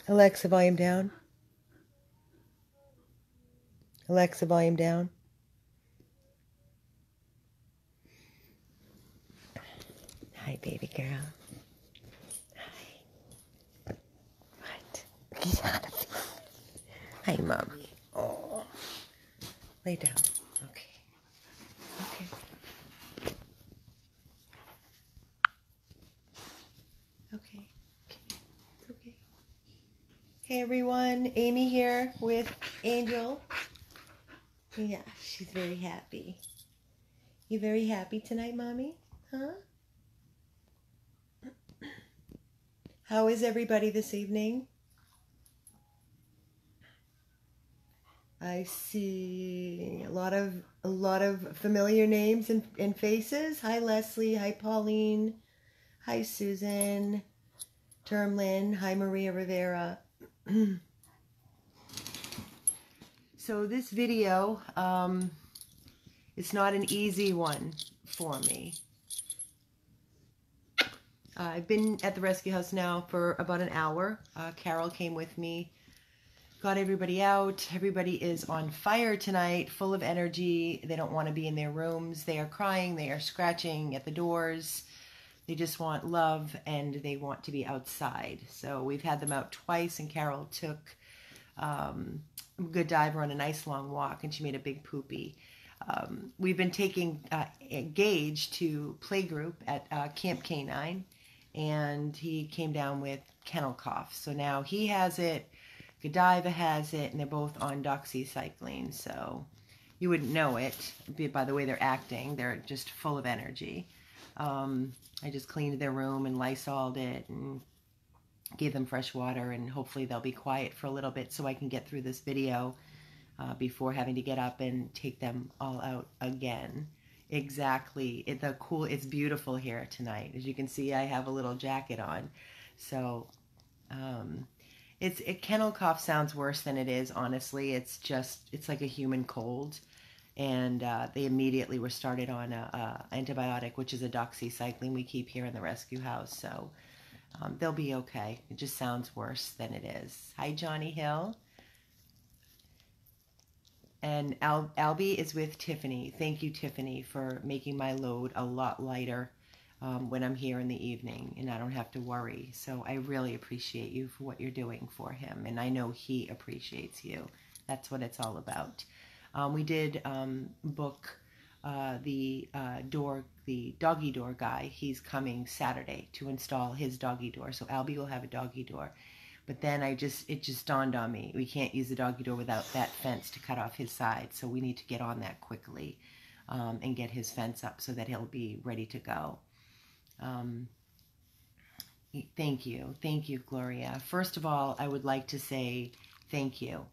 Alexa, volume down. Alexa, volume down. Hi, baby girl. Hi. What? Get out of here. Hi, mommy. Oh. Lay down. Okay. Okay. Okay. It's okay. Hey, everyone. Amy here with Angel. Yeah, she's very happy. You very happy tonight, mommy? Huh? How is everybody this evening? I see a lot of familiar names and faces. Hi, Leslie. Hi, Pauline. Hi, Susan. Termlin. Hi, Maria Rivera. So this video, it's not an easy one for me. I've been at the rescue house now for about an hour. Carol came with me, got everybody out. Everybody is on fire tonight, full of energy. They don't want to be in their rooms. They are crying. They are scratching at the doors. They just want love and they want to be outside. So we've had them out twice, and Carol took Good Diver on a nice long walk, and she made a big poopy. We've been taking Gage to playgroup at Camp K9, and he came down with kennel cough. So now he has it, Godiva has it, and they're both on doxycycline. So you wouldn't know it by the way they're acting. They're just full of energy. I just cleaned their room and Lysoled it and gave them fresh water, and hopefully they'll be quiet for a little bit so I can get through this video before having to get up and take them all out again. Exactly. It's beautiful here tonight. As you can see, I have a little jacket on. So kennel cough sounds worse than it is, honestly. It's like a human cold. And they immediately were started on a antibiotic, which is a doxycycline we keep here in the rescue house. So they'll be okay. It just sounds worse than it is. Hi, Johnny Hill. And Albie is with Tiffany. Thank you, Tiffany, for making my load a lot lighter when I'm here in the evening and I don't have to worry. So I really appreciate you for what you're doing for him. And I know he appreciates you. That's what it's all about. We did book the doggy door guy. He's coming Saturday to install his doggy door. So Albie will have a doggy door. But then it just dawned on me, we can't use the doggy door without that fence to cut off his side. So we need to get on that quickly and get his fence up so that he'll be ready to go. Thank you, Gloria. First of all, I would like to say thank you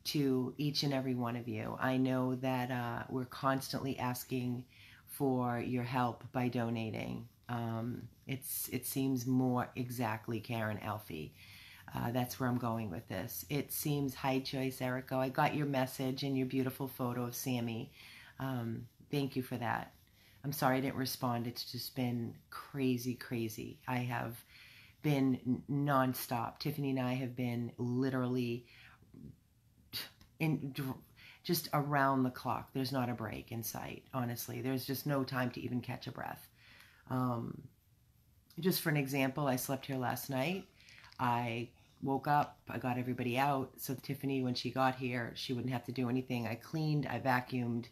to each and every one of you. I know that we're constantly asking for your help by donating. It seems more exactly Karen Alfie. That's where I'm going with this. It seems, hi Joyce Erico, I got your message and your beautiful photo of Sammy. Thank you for that. I'm sorry I didn't respond. It's just been crazy. I have been nonstop. Tiffany and I have been literally just around the clock. There's not a break in sight, honestly. There's just no time to even catch a breath. Just for an example, I slept here last night. I woke up, I got everybody out, so Tiffany, when she got here, she wouldn't have to do anything. I cleaned, I vacuumed,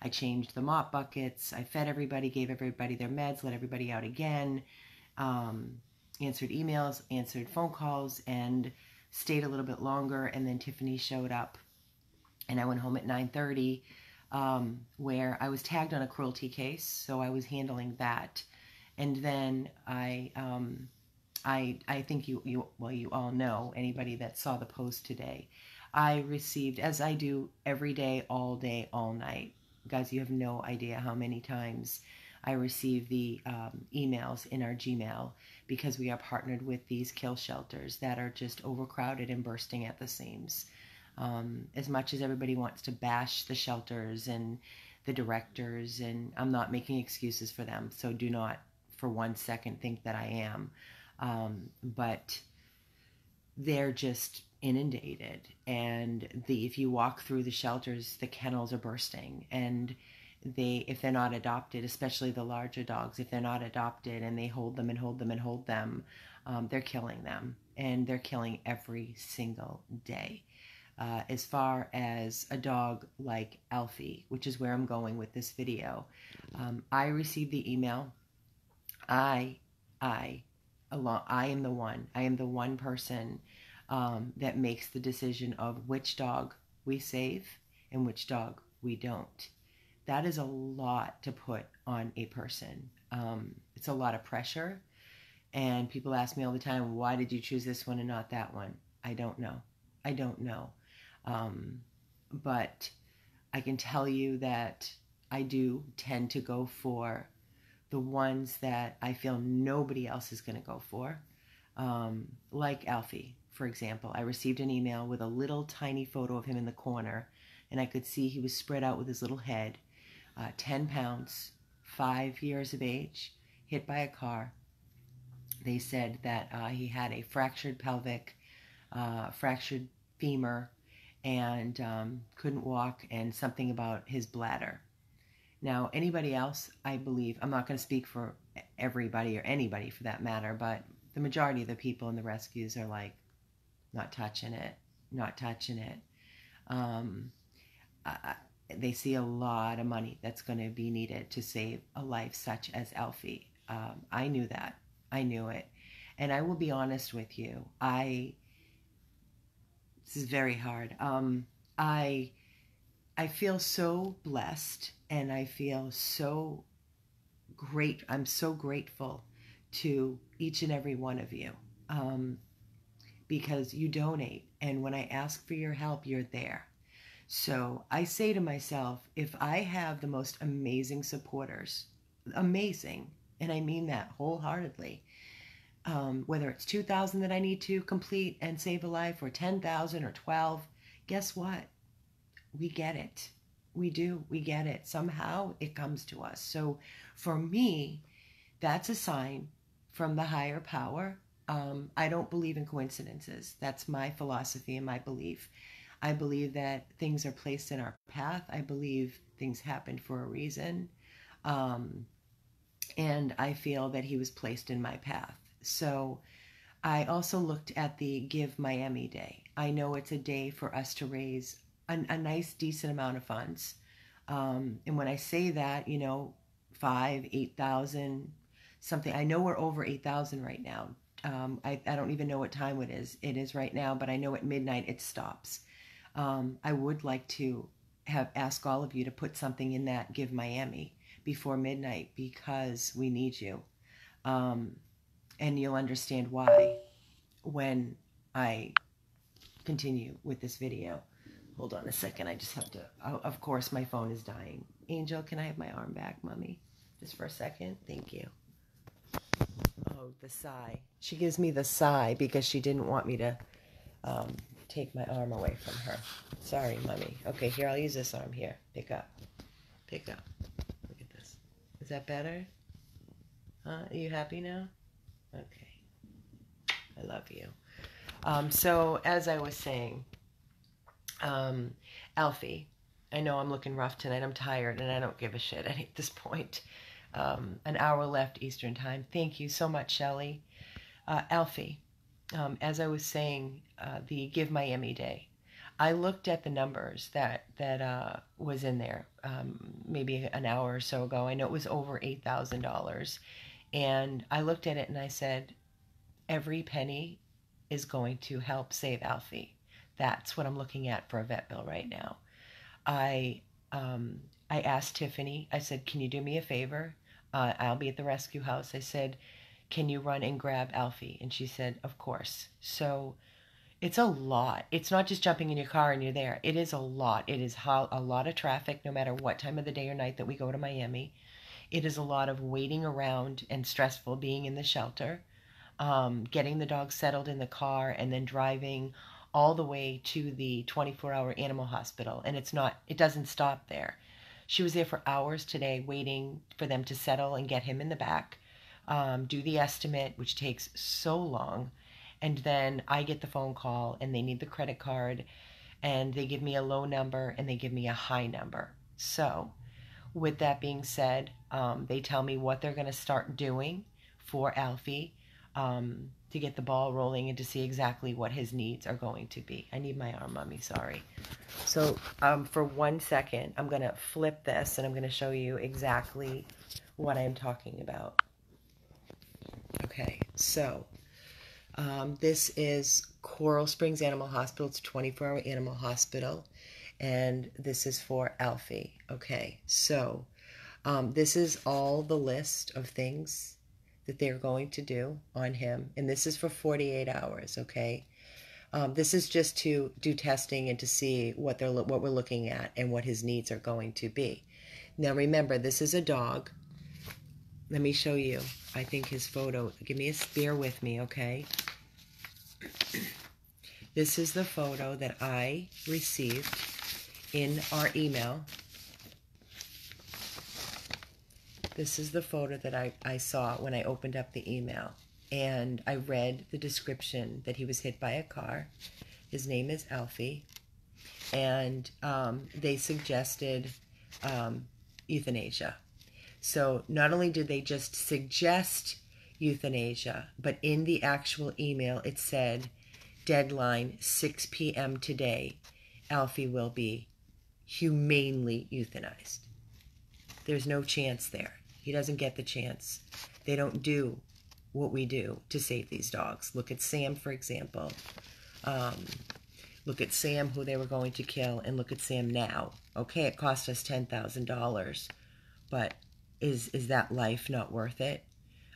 I changed the mop buckets, I fed everybody, gave everybody their meds, let everybody out again, answered emails, answered phone calls, and stayed a little bit longer, and then Tiffany showed up, and I went home at 9:30, where I was tagged on a cruelty case, so I was handling that, and then I think you all know, anybody that saw the post today, I received, as I do every day, all night. Guys, you have no idea how many times I receive the emails in our Gmail because we are partnered with these kill shelters that are just overcrowded and bursting at the seams. As much as everybody wants to bash the shelters and the directors, and I'm not making excuses for them, so do not for 1 second think that I am. But they're just inundated. And if you walk through the shelters, the kennels are bursting. And if they're not adopted, especially the larger dogs, if they're not adopted and they hold them and hold them and hold them, they're killing them. And they're killing every single day. As far as a dog like Alfie, which is where I'm going with this video, I received the email. I am the one. I am the one person that makes the decision of which dog we save and which dog we don't. That is a lot to put on a person. It's a lot of pressure. And people ask me all the time, why did you choose this one and not that one? I don't know. I don't know. But I can tell you that I do tend to go for the ones that I feel nobody else is going to go for. Like Alfie, for example. I received an email with a little tiny photo of him in the corner, and I could see he was spread out with his little head, 10 pounds, 5 years of age, hit by a car. They said that he had a fractured pelvic, fractured femur, and couldn't walk, and something about his bladder. Now, anybody else, I believe, I'm not going to speak for everybody or anybody for that matter, but the majority of the people in the rescues are like, not touching it, not touching it. They see a lot of money that's going to be needed to save a life such as Alfie. I knew that. I knew it. And I will be honest with you. This is very hard. I feel so blessed, and I feel so great. I'm so grateful to each and every one of you because you donate. And when I ask for your help, you're there. So I say to myself, if I have the most amazing supporters, amazing, and I mean that wholeheartedly, whether it's 2,000 that I need to complete and save a life, or 10,000 or 12, guess what? We get it. We do. We get it. Somehow it comes to us. So for me, that's a sign from the higher power. I don't believe in coincidences. That's my philosophy and my belief. I believe that things are placed in our path. I believe things happen for a reason. And I feel that he was placed in my path. So I also looked at the Give Miami Day. I know it's a day for us to raise a nice, decent amount of funds. And when I say that, 5, 8,000, something, I know we're over 8,000 right now. I don't even know what time it is right now, but I know at midnight it stops. I would like to ask all of you to put something in that Give Miami before midnight, because we need you. And you'll understand why when I continue with this video. Hold on a second. I just have to, of course, my phone is dying. Angel, can I have my arm back, Mommy? Just for a second. Thank you. Oh, the sigh. She gives me the sigh because she didn't want me to take my arm away from her. Sorry, Mommy. Okay, here, I'll use this arm here. Pick up. Pick up. Look at this. Is that better? Are you happy now? Okay. I love you. So, as I was saying, Alfie, I know I'm looking rough tonight. I'm tired, and I don't give a shit at this point. An hour left Eastern time. Thank you so much, Shelley. Alfie, as I was saying, the Give Miami Day, I looked at the numbers that was in there maybe an hour or so ago. I know it was over $8,000. And I looked at it and I said, every penny is going to help save Alfie. That's what I'm looking at for a vet bill right now. I asked Tiffany, I said, can you do me a favor? I'll be at the rescue house. I said, can you run and grab Alfie? And she said, of course. So it's a lot. It's not just jumping in your car and you're there. It is a lot. It is a lot of traffic no matter what time of the day or night that we go to Miami. It is a lot of waiting around and stressful being in the shelter, getting the dog settled in the car, and then driving all the way to the 24-hour animal hospital. And it doesn't stop there. She was there for hours today waiting for them to settle and get him in the back, do the estimate, which takes so long. And then I get the phone call and they need the credit card, and they give me a low number and they give me a high number. So with that being said, they tell me what they're going to start doing for Alfie, to get the ball rolling and to see exactly what his needs are going to be. I need my arm, Mommy, sorry. So for 1 second, I'm going to flip this and I'm going to show you exactly what I'm talking about. Okay, so this is Coral Springs Animal Hospital. It's a 24-hour animal hospital, and this is for Alfie. Okay, so this is all the list of things that they're going to do on him, and this is for 48 hours, okay? This is just to do testing and to see what we're looking at and what his needs are going to be. Now remember, this is a dog. Let me show you. I think his photo, bear with me, okay? This is the photo that I received in our email. This is the photo that I saw when I opened up the email. And I read the description that he was hit by a car. His name is Alfie. And they suggested euthanasia. So not only did they just suggest euthanasia, but in the actual email it said, deadline 6 p.m. today, Alfie will be humanely euthanized. There's no chance there. He doesn't get the chance. They don't do what we do to save these dogs. Look at Sam, for example. Look at Sam, who they were going to kill, and look at Sam now. Okay, it cost us $10,000, but is that life not worth it?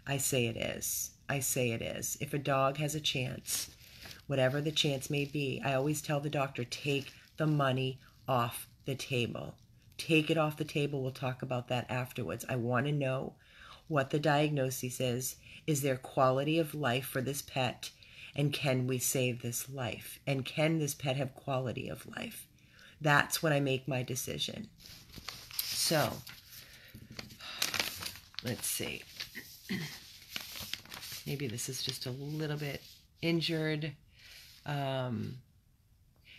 I say it is. I say it is. If a dog has a chance, whatever the chance may be, I always tell the doctor, take the money off the table. Take it off the table. We'll talk about that afterwards. I want to know what the diagnosis is. Is there quality of life for this pet? And can we save this life? And can this pet have quality of life? That's when I make my decision. So, let's see. Maybe this is just a little bit injured.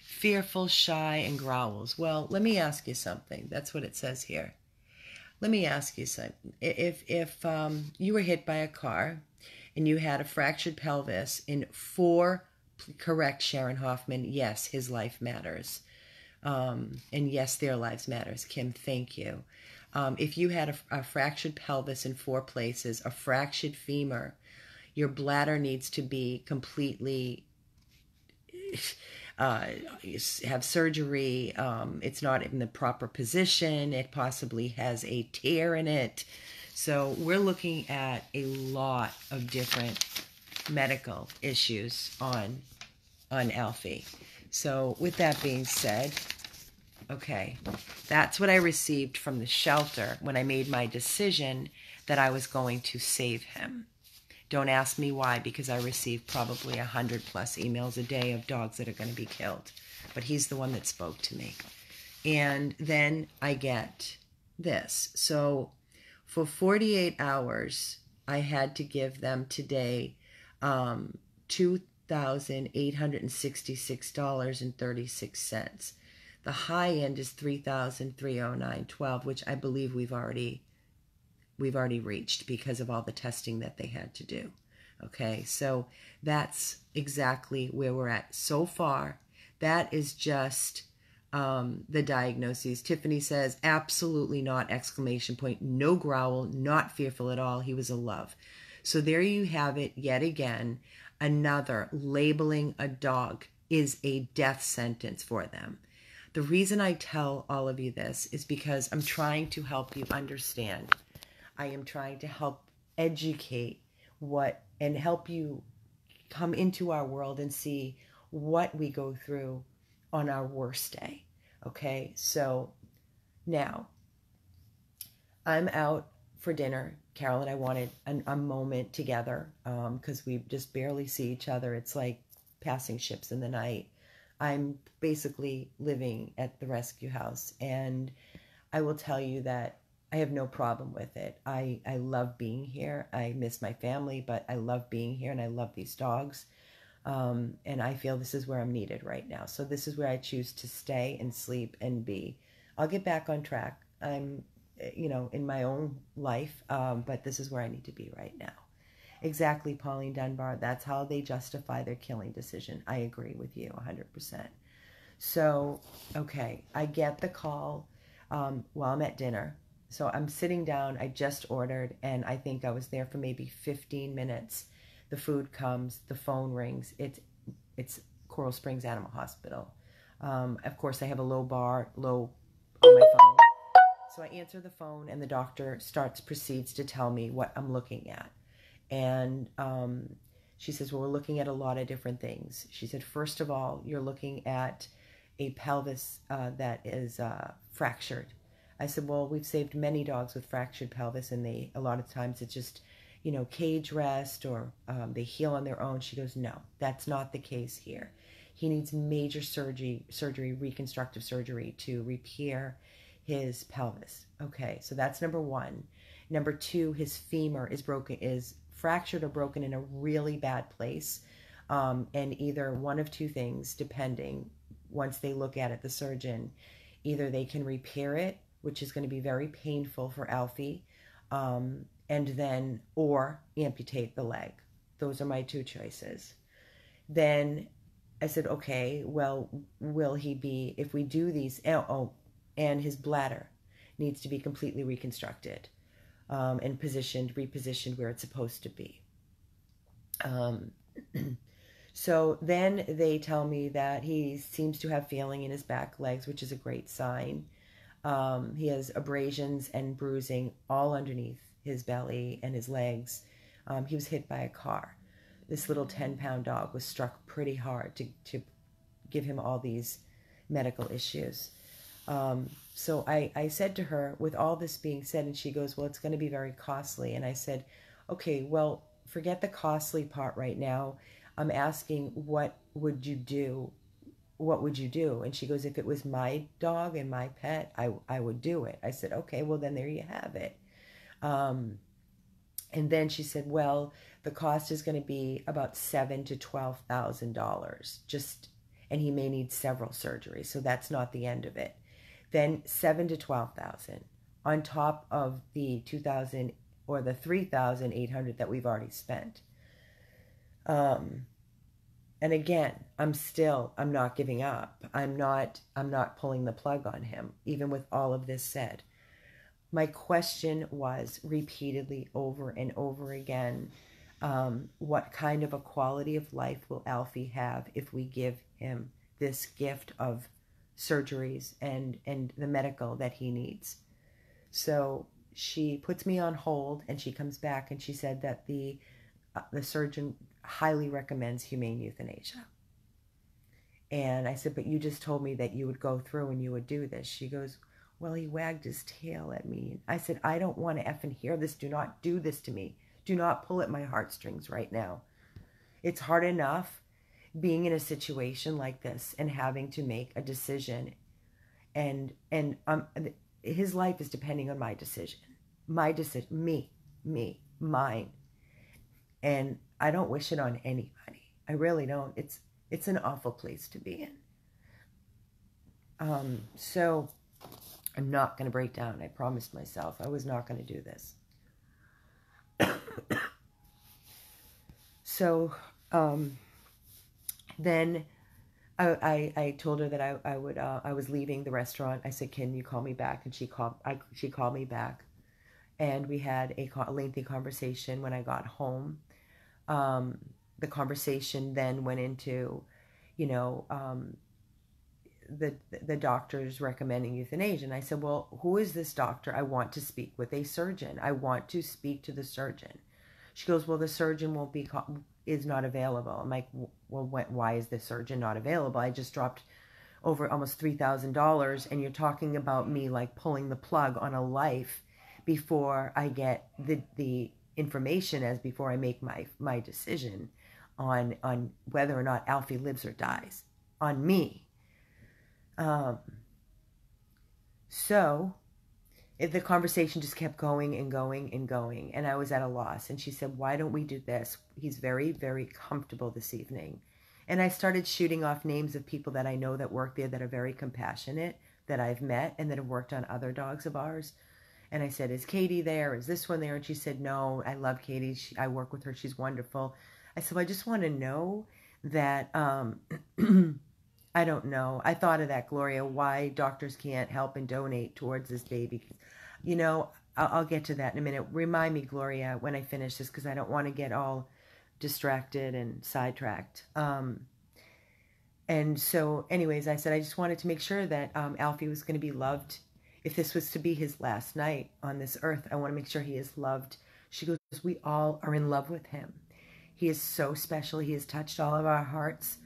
Fearful, shy, and growls. Well, let me ask you something. That's what it says here. Let me ask you something. If you were hit by a car and you had a fractured pelvis in 4, correct, Sharon Hoffman, yes, his life matters. And yes, their lives matters. Kim, thank you. If you had a fractured pelvis in 4 places, a fractured femur, your bladder needs to be completely have surgery. It's not in the proper position. It possibly has a tear in it. So we're looking at a lot of different medical issues on Alfie. So with that being said, okay, that's what I received from the shelter when I made my decision that I was going to save him. Don't ask me why, because I receive probably 100+ emails a day of dogs that are going to be killed. But he's the one that spoke to me. And then I get this. So for 48 hours, I had to give them today $2,866.36. The high end is $3,309.12, which I believe we've already reached because of all the testing that they had to do. Okay, so that's exactly where we're at so far. That is just the diagnoses. Tiffany says, absolutely not, exclamation point. No growl, not fearful at all. He was a love. So there you have it yet again. Another labeling a dog is a death sentence for them. The reason I tell all of you this is because I'm trying to help you understand. I am trying to help educate and help you come into our world and see what we go through on our worst day. Okay, so now I'm out for dinner. Carol and I wanted a moment together because we just barely see each other. It's like passing ships in the night. I'm basically living at the rescue house, and I will tell you that I have no problem with it. I love being here. I miss my family, but I love being here, and I love these dogs. And I feel this is where I'm needed right now. So this is where I choose to stay and sleep and be. I'll get back on track. I'm, in my own life, but this is where I need to be right now. Exactly, Pauline Dunbar. That's how they justify their killing decision. I agree with you 100%. So, okay, I get the call while I'm at dinner. So I'm sitting down, I just ordered, and I think I was there for maybe 15 minutes. The food comes, the phone rings. It's Coral Springs Animal Hospital. Of course, I have a low on my phone. So I answer the phone, and the doctor proceeds to tell me what I'm looking at. And she says, well, we're looking at a lot of different things. She said, first of all, you're looking at a pelvis that is fractured. I said, well, we've saved many dogs with fractured pelvis, and a lot of times it's just, cage rest, or they heal on their own. She goes, no, that's not the case here. He needs major surgery, reconstructive surgery to repair his pelvis. Okay, so that's number one. Number two, his femur is fractured or broken in a really bad place. And either one of two things, depending, once they look at it, the surgeon, either they can repair it, which is going to be very painful for Alfie, or amputate the leg. Those are my two choices. Then I said, okay, well, will he be, if we do these, and his bladder needs to be completely reconstructed and repositioned where it's supposed to be. So then they tell me that he seems to have feeling in his back legs, which is a great sign. He has abrasions and bruising all underneath his belly and his legs. He was hit by a car. This little 10-pound dog was struck pretty hard to give him all these medical issues. So I said to her, with all this being said, and she goes, well, it's going to be very costly. And I said, okay, well, forget the costly part right now. I'm asking, what would you do? What would you do? And she goes, if it was my dog and my pet, I would do it. I said, okay, well, then there you have it. And then she said, well, the cost is going to be about $7,000 to $12,000, and he may need several surgeries. So that's not the end of it. Then $7,000 to $12,000 on top of the $2,000 or the $3,800 that we've already spent. And again, I'm not giving up. I'm not pulling the plug on him, even with all of this said. My question was repeatedly over and over again, what kind of a quality of life will Alfie have if we give him this gift of surgeries and the medical that he needs? So she puts me on hold, and she comes back and she said that the surgeon highly recommends humane euthanasia. And I said, but you just told me that you would go through and you would do this. She goes, well, he wagged his tail at me. I said, I don't want to effing hear this. Do not do this to me. Do not pull at my heartstrings right now. It's hard enough being in a situation like this and having to make a decision. And his life is depending on my decision. My decision, mine. And I don't wish it on anybody. I really don't. It's an awful place to be in. So I'm not going to break down. I promised myself I was not going to do this. So then I told her that I was leaving the restaurant. I said, can you call me back? And she called me back. And we had a lengthy conversation when I got home. The conversation then went into, the doctors recommending euthanasia. And I said, well, who is this doctor? I want to speak with a surgeon. I want to speak to the surgeon. She goes, well, the surgeon is not available. I'm like, well, why is the surgeon not available? I just dropped over almost $3,000, and you're talking about me like pulling the plug on a life before I get the information, before I make my decision on whether or not Alfie lives or dies, on me. So the conversation just kept going and going and going, and I was at a loss. And she said, why don't we do this? He's very, very comfortable this evening. And I started shooting off names of people that I know that work there that are very compassionate, that I've met and that have worked on other dogs of ours. And I said, is Katie there? Is this one there? And she said, no, I love Katie. I work with her. She's wonderful. I said, well, I just want to know that, I don't know. I thought of that, Gloria, why doctors can't help and donate towards this baby. You know, I'll get to that in a minute. Remind me, Gloria, when I finish this, because I don't want to get all distracted and sidetracked. And so, anyways, I said, I just wanted to make sure that Alfie was going to be loved. If this was to be his last night on this earth, I want to make sure he is loved. She goes, we all are in love with him. He is so special. He has touched all of our hearts.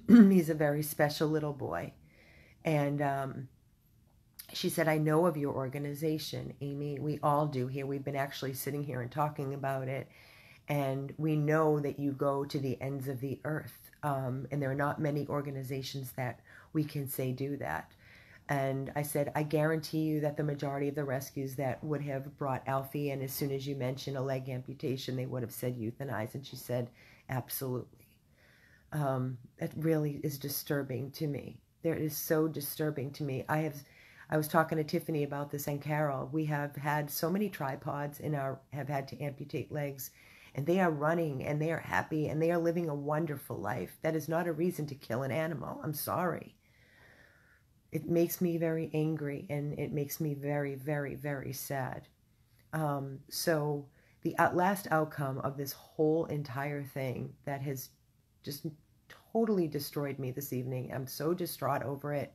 He's a very special little boy. And she said, I know of your organization, Amy. We all do here. We've been actually sitting here and talking about it. And we know that you go to the ends of the earth. And there are not many organizations that we can say do that. And I said, I guarantee you that the majority of the rescues that would have brought Alfie, and as soon as you mention a leg amputation, they would have said euthanize. And she said, absolutely. It really is disturbing to me. It is so disturbing to me. I was talking to Tiffany about this and Carol. We have had so many tripods have had to amputate legs, and they are running and they are happy and they are living a wonderful life. That is not a reason to kill an animal. I'm sorry. It makes me very angry, and it makes me very, very, very sad. So the last outcome of this whole entire thing that has just totally destroyed me this evening, I'm so distraught over it,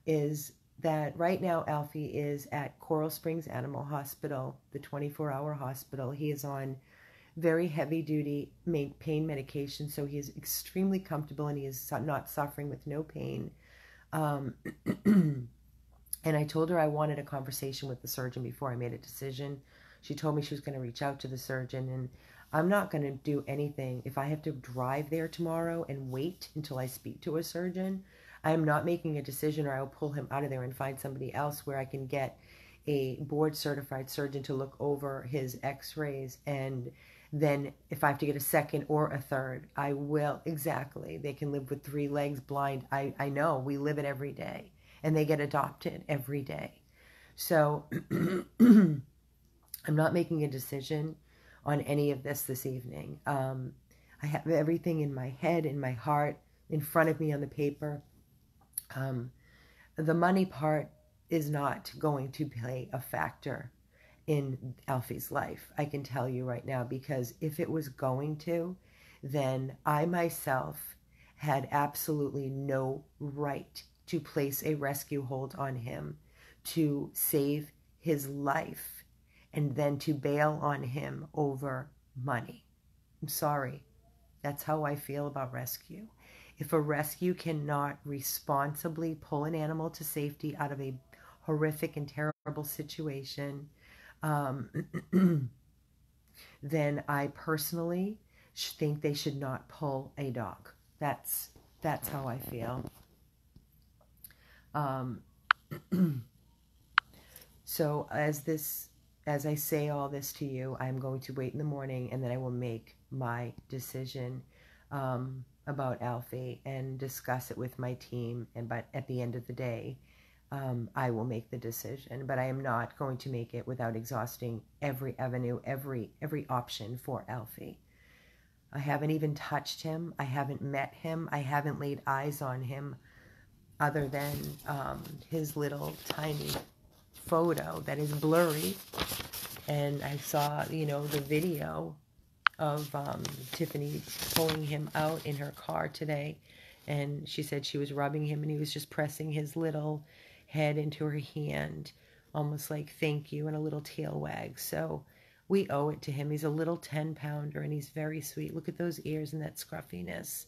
is that right now Alfie is at Coral Springs Animal Hospital, the 24-hour hospital. He is on very heavy-duty pain medication, so he is extremely comfortable and he is not suffering with no pain. And I told her I wanted a conversation with the surgeon before I made a decision. She told me she was going to reach out to the surgeon, and I'm not going to do anything. If I have to drive there tomorrow and wait until I speak to a surgeon, I am not making a decision, or I'll pull him out of there and find somebody else where I can get a board-certified surgeon to look over his x-rays. And then if I have to get a second or a third, I will. Exactly. They can live with 3 legs, blind. I know. We live it every day. And they get adopted every day. So I'm not making a decision on any of this evening. I have everything in my head, in my heart, in front of me on the paper. The money part is not going to play a factor in Alfie's life, I can tell you right now, because if it was going to, then I myself had absolutely no right to place a rescue hold on him, to save his life, and then to bail on him over money. I'm sorry. That's how I feel about rescue. If a rescue cannot responsibly pull an animal to safety out of a horrific and terrible situation, then I personally think they should not pull a dog. That's how I feel. So as I say all this to you, I'm going to wait in the morning, and then I will make my decision about Alfie and discuss it with my team. But at the end of the day, I will make the decision. But I am not going to make it without exhausting every avenue, every option for Alfie. I haven't even touched him. I haven't met him. I haven't laid eyes on him other than his little tiny photo that is blurry. And I saw, the video of Tiffany pulling him out in her car today. And she said she was rubbing him and he was just pressing his little head into her hand, almost like thank you, and a little tail wag. So we owe it to him. He's a little 10-pounder and he's very sweet. Look at those ears and that scruffiness.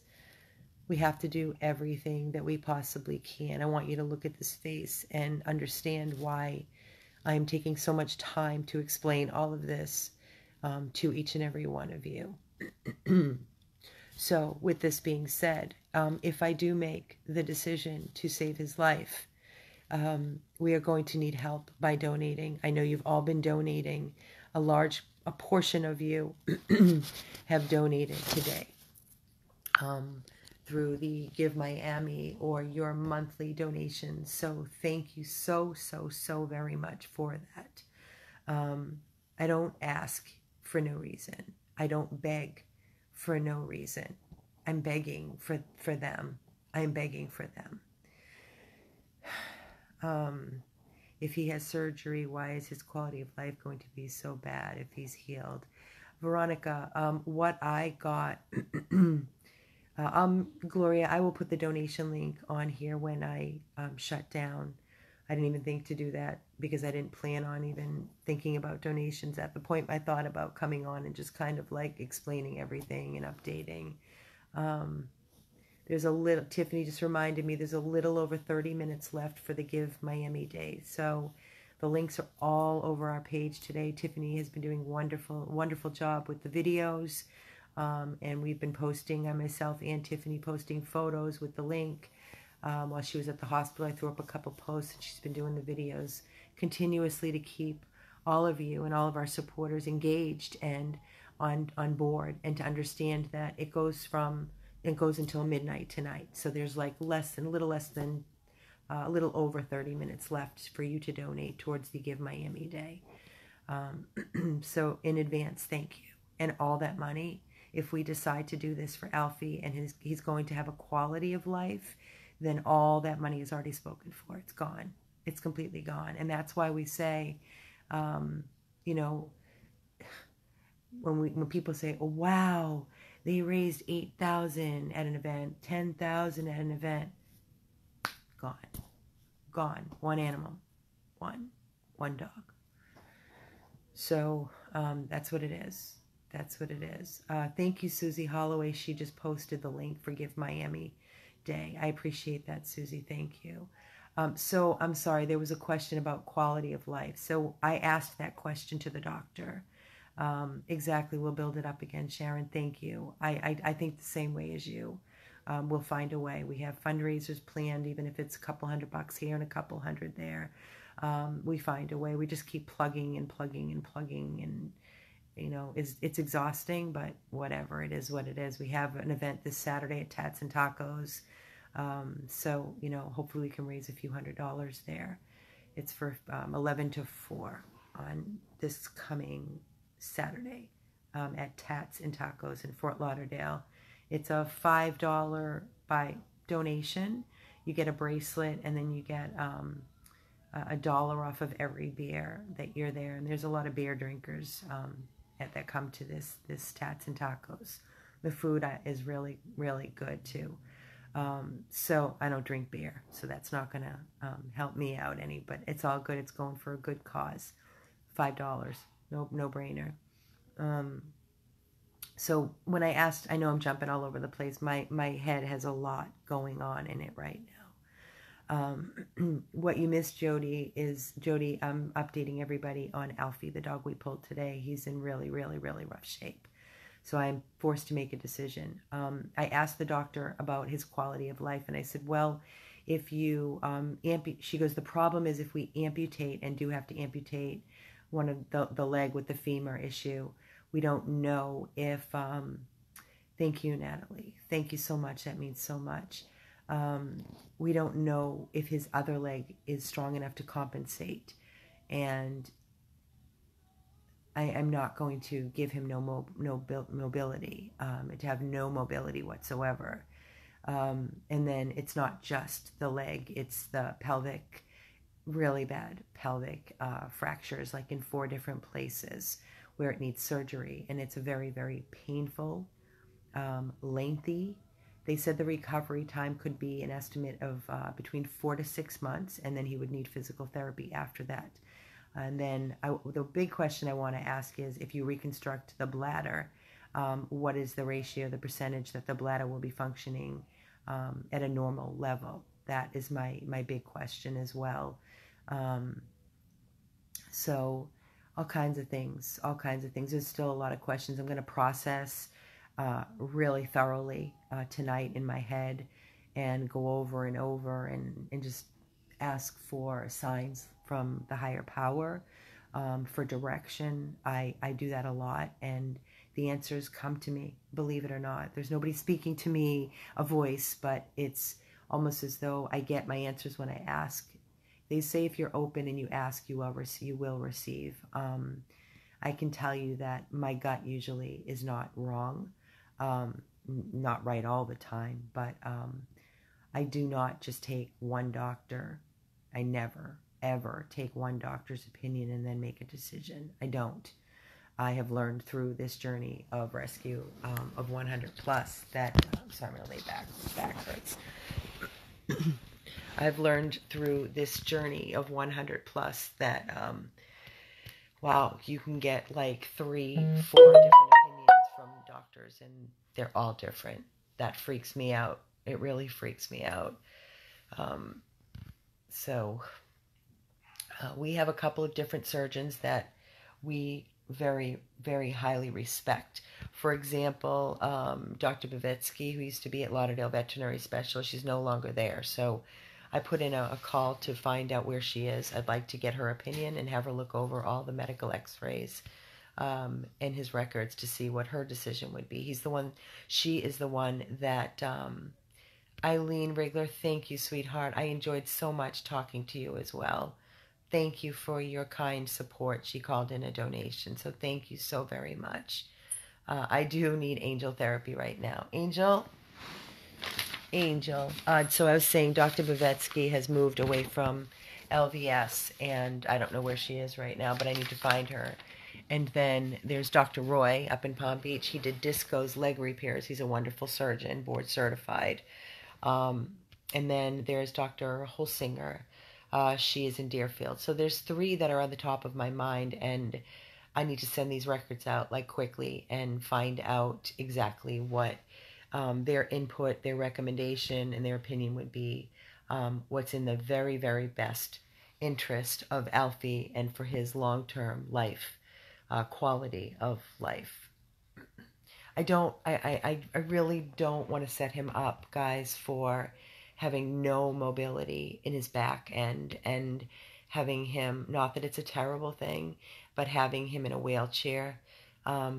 We have to do everything that we possibly can. I want you to look at this face and understand why I'm taking so much time to explain all of this to each and every one of you. So with this being said, if I do make the decision to save his life, we are going to need help by donating. I know you've all been donating. A portion of you have donated today. through the Give Miami or your monthly donations. So thank you so very much for that. I don't ask for no reason. I don't beg for no reason. I'm begging for them. I'm begging for them. If he has surgery, why is his quality of life going to be so bad if he's healed? Veronica, what I got, Gloria, I will put the donation link on here when I shut down. I didn't even think to do that because I didn't plan on even thinking about donations at the point I thought about coming on and just kind of like explaining everything and updating. There's a little, Tiffany just reminded me, there's a little over 30 minutes left for the Give Miami Day. So the links are all over our page today. Tiffany has been doing wonderful job with the videos. And we've been posting, myself and Tiffany posting photos with the link. While she was at the hospital, I threw up a couple posts, and she's been doing the videos continuously to keep all of you and all of our supporters engaged and on board, and to understand that it goes until midnight tonight. So there's like a little over 30 minutes left for you to donate towards the Give Miami Day. So in advance, thank you. And all that money, if we decide to do this for Alfie and he's going to have a quality of life, then all that money is already spoken for. It's gone. It's completely gone. And that's why we say, you know, when people say, oh, wow, they raised 8,000 at an event, 10,000 at an event, gone. One animal, one dog. So that's what it is. That's what it is. Thank you, Susie Holloway. She just posted the link for Give Miami Day. I appreciate that, Susie. Thank you. So I'm sorry, there was a question about quality of life. So I asked that question to the doctor. Exactly. We'll build it up again, Sharon. Thank you. I think the same way as you. We'll find a way. We have fundraisers planned, even if it's a couple $100 here and a couple $100 there. We find a way. We just keep plugging and plugging and plugging, and you know, it's exhausting, but whatever. It is what it is. We have an event this Saturday at Tats and Tacos. So, you know, hopefully we can raise a few $100s there. It's for 11 to 4 on this coming Saturday at Tats and Tacos in Fort Lauderdale. It's a $5 by donation. You get a bracelet, and then you get $1 off of every beer that you're there. And there's a lot of beer drinkers that come to this Tats and Tacos. The food is really good too. So I don't drink beer, so that's not gonna help me out any. But it's all good. It's going for a good cause. $5, no brainer. So when I asked, I know I'm jumping all over the place. My head has a lot going on in it right now. What you missed, Jody, is I'm updating everybody on Alfie, the dog we pulled today. He's in really rough shape. So I'm forced to make a decision. I asked the doctor about his quality of life, and I said, well, if you she goes, the problem is if we amputate and do have to amputate one of the leg with the femur issue, we don't know if, thank you, Natalie. Thank you so much. That means so much. We don't know if his other leg is strong enough to compensate. And I'm not going to give him no mobility, to have no mobility whatsoever. And then it's not just the leg, it's the pelvic, really bad pelvic fractures, like in 4 different places where it needs surgery. And it's a very painful, lengthy. They said the recovery time could be an estimate of between 4 to 6 months, and then he would need physical therapy after that. And then the big question I want to ask is, if you reconstruct the bladder, what is the ratio, the percentage that the bladder will be functioning at a normal level? That is my big question as well. So all kinds of things. There's still a lot of questions I'm going to process really thoroughly tonight in my head, and go over and over and just ask for signs from the higher power, for direction. I do that a lot, and the answers come to me, believe it or not. There's nobody speaking to me, a voice, but it's almost as though I get my answers when I ask. They say if you're open and you ask, you will receive. I can tell you that my gut usually is not wrong, not right all the time, but I do not just take one doctor. I never, ever take one doctor's opinion and then make a decision. I don't. I have learned through this journey of rescue of 100 plus that, sorry, I'm going to lay back hurts. I've learned through this journey of 100 plus that, wow, you can get like 3, 4 different opinions from doctors and they're all different. That freaks me out. It really freaks me out. So we have a couple of different surgeons that we very, very highly respect. For example, Dr. Bavetsky, who used to be at Lauderdale Veterinary Specialist, she's no longer there. So I put in a call to find out where she is. I'd like to get her opinion and have her look over all the medical x-rays and his records to see what her decision would be. She is the one that, Eileen Rigler, thank you, sweetheart. I enjoyed so much talking to you as well. Thank you for your kind support. She called in a donation, so thank you so very much. I do need angel therapy right now. Angel. So I was saying Dr. Bavetsky has moved away from LVS, and I don't know where she is right now, but I need to find her. And then there's Dr. Roy up in Palm Beach. He did Disco's leg repairs. He's a wonderful surgeon, board certified. And then there's Dr. Holsinger. She is in Deerfield. So there's 3 that are on the top of my mind, and I need to send these records out like quickly and find out exactly what their input, their recommendation, and their opinion would be, what's in the very, very best interest of Alfie and for his long-term life, quality of life. I really don't want to set him up, guys, for having no mobility in his back end and having him, not that it's a terrible thing, but having him in a wheelchair. I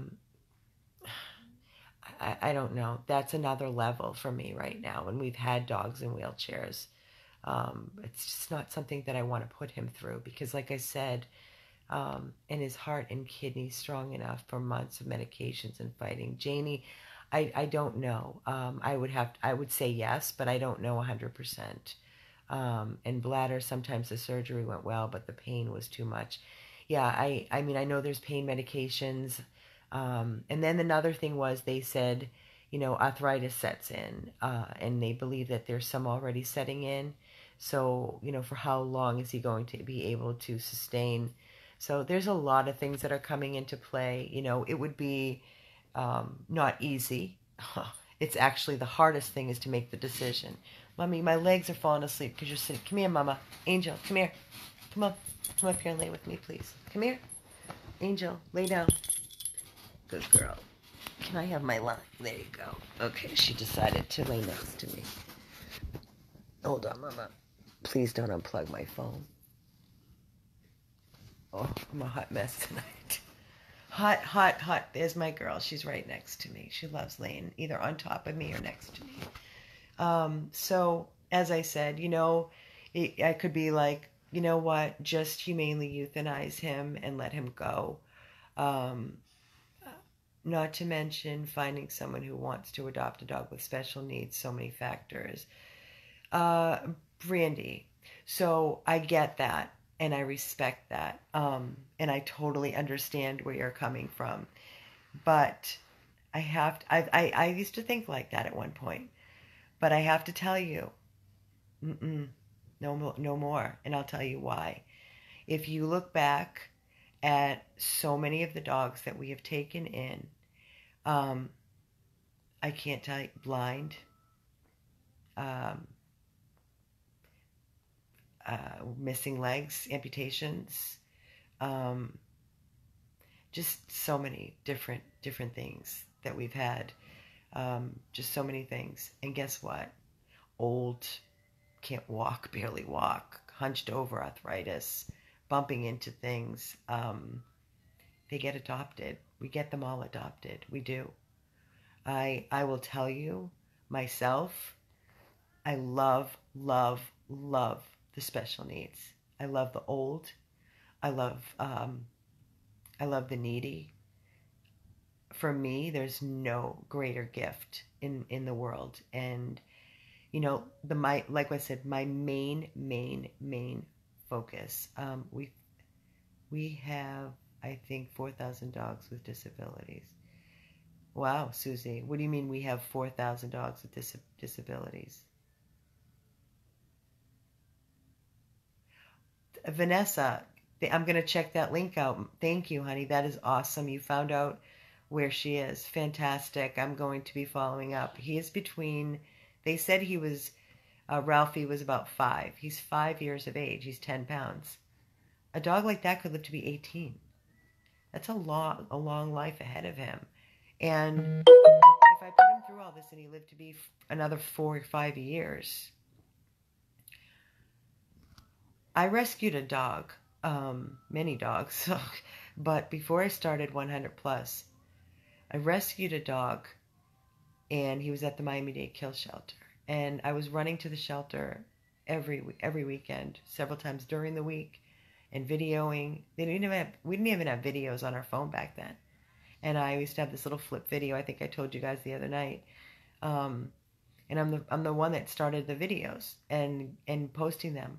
don't know. That's another level for me right now. And we've had dogs in wheelchairs. It's just not something that I want to put him through because, like I said, and his heart and kidneys strong enough for months of medications and fighting. Janie, I don't know. I would say yes, but I don't know 100%. And bladder, sometimes the surgery went well, but the pain was too much. Yeah, I mean, I know there's pain medications. And then another thing was they said, arthritis sets in, and they believe that there's some already setting in. So, for how long is he going to be able to sustain? So there's a lot of things that are coming into play. It would be not easy. It's actually the hardest thing is to make the decision. Mommy, my legs are falling asleep because you're sitting. Come here, Mama. Angel, come here. Come on. Come up here and lay with me, please. Come here. Angel, lay down. Good girl. Can I have my line? There you go. Okay, she decided to lay next to me. Hold on, Mama. Please don't unplug my phone. Oh, I'm a hot mess tonight. Hot, hot, hot. There's my girl. She's right next to me. She loves laying either on top of me or next to me. So, as I said, I could be like, you know what, just humanely euthanize him and let him go. Not to mention finding someone who wants to adopt a dog with special needs, so many factors. Brandy, so I get that and I respect that. And I totally understand where you're coming from. But I used to think like that at one point. But I have to tell you, no more. And I'll tell you why. If you look back at so many of the dogs that we have taken in, I can't tell you, blind, missing legs, amputations, just so many different things that we've had, just so many things. And guess what? Old, can't walk, barely walk, hunched over, arthritis, bumping into things, they get adopted. We get them all adopted. We do. I will tell you, myself, I love, love, love the special needs. I love the old. I love the needy. For me, there's no greater gift in the world. And you know, like I said, my main focus. We have, I think, 4,000 dogs with disabilities. Wow, Susie, what do you mean we have 4,000 dogs with disabilities? Vanessa, I'm going to check that link out. Thank you, honey. That is awesome. You found out where she is. Fantastic. I'm going to be following up. He is between, they said he was, Ralphie was about 5. He's 5 years of age. He's 10 pounds. A dog like that could live to be 18. That's a long life ahead of him. And if I put him through all this and he lived to be another 4 or 5 years, I rescued a dog, many dogs, but before I started 100 Plus, I rescued a dog, and he was at the Miami-Dade Kill Shelter. And I was running to the shelter every weekend, several times during the week, and videoing. We didn't even have videos on our phone back then. And I used to have this little flip video. I think I told you guys the other night. And I'm the one that started the videos and posting them,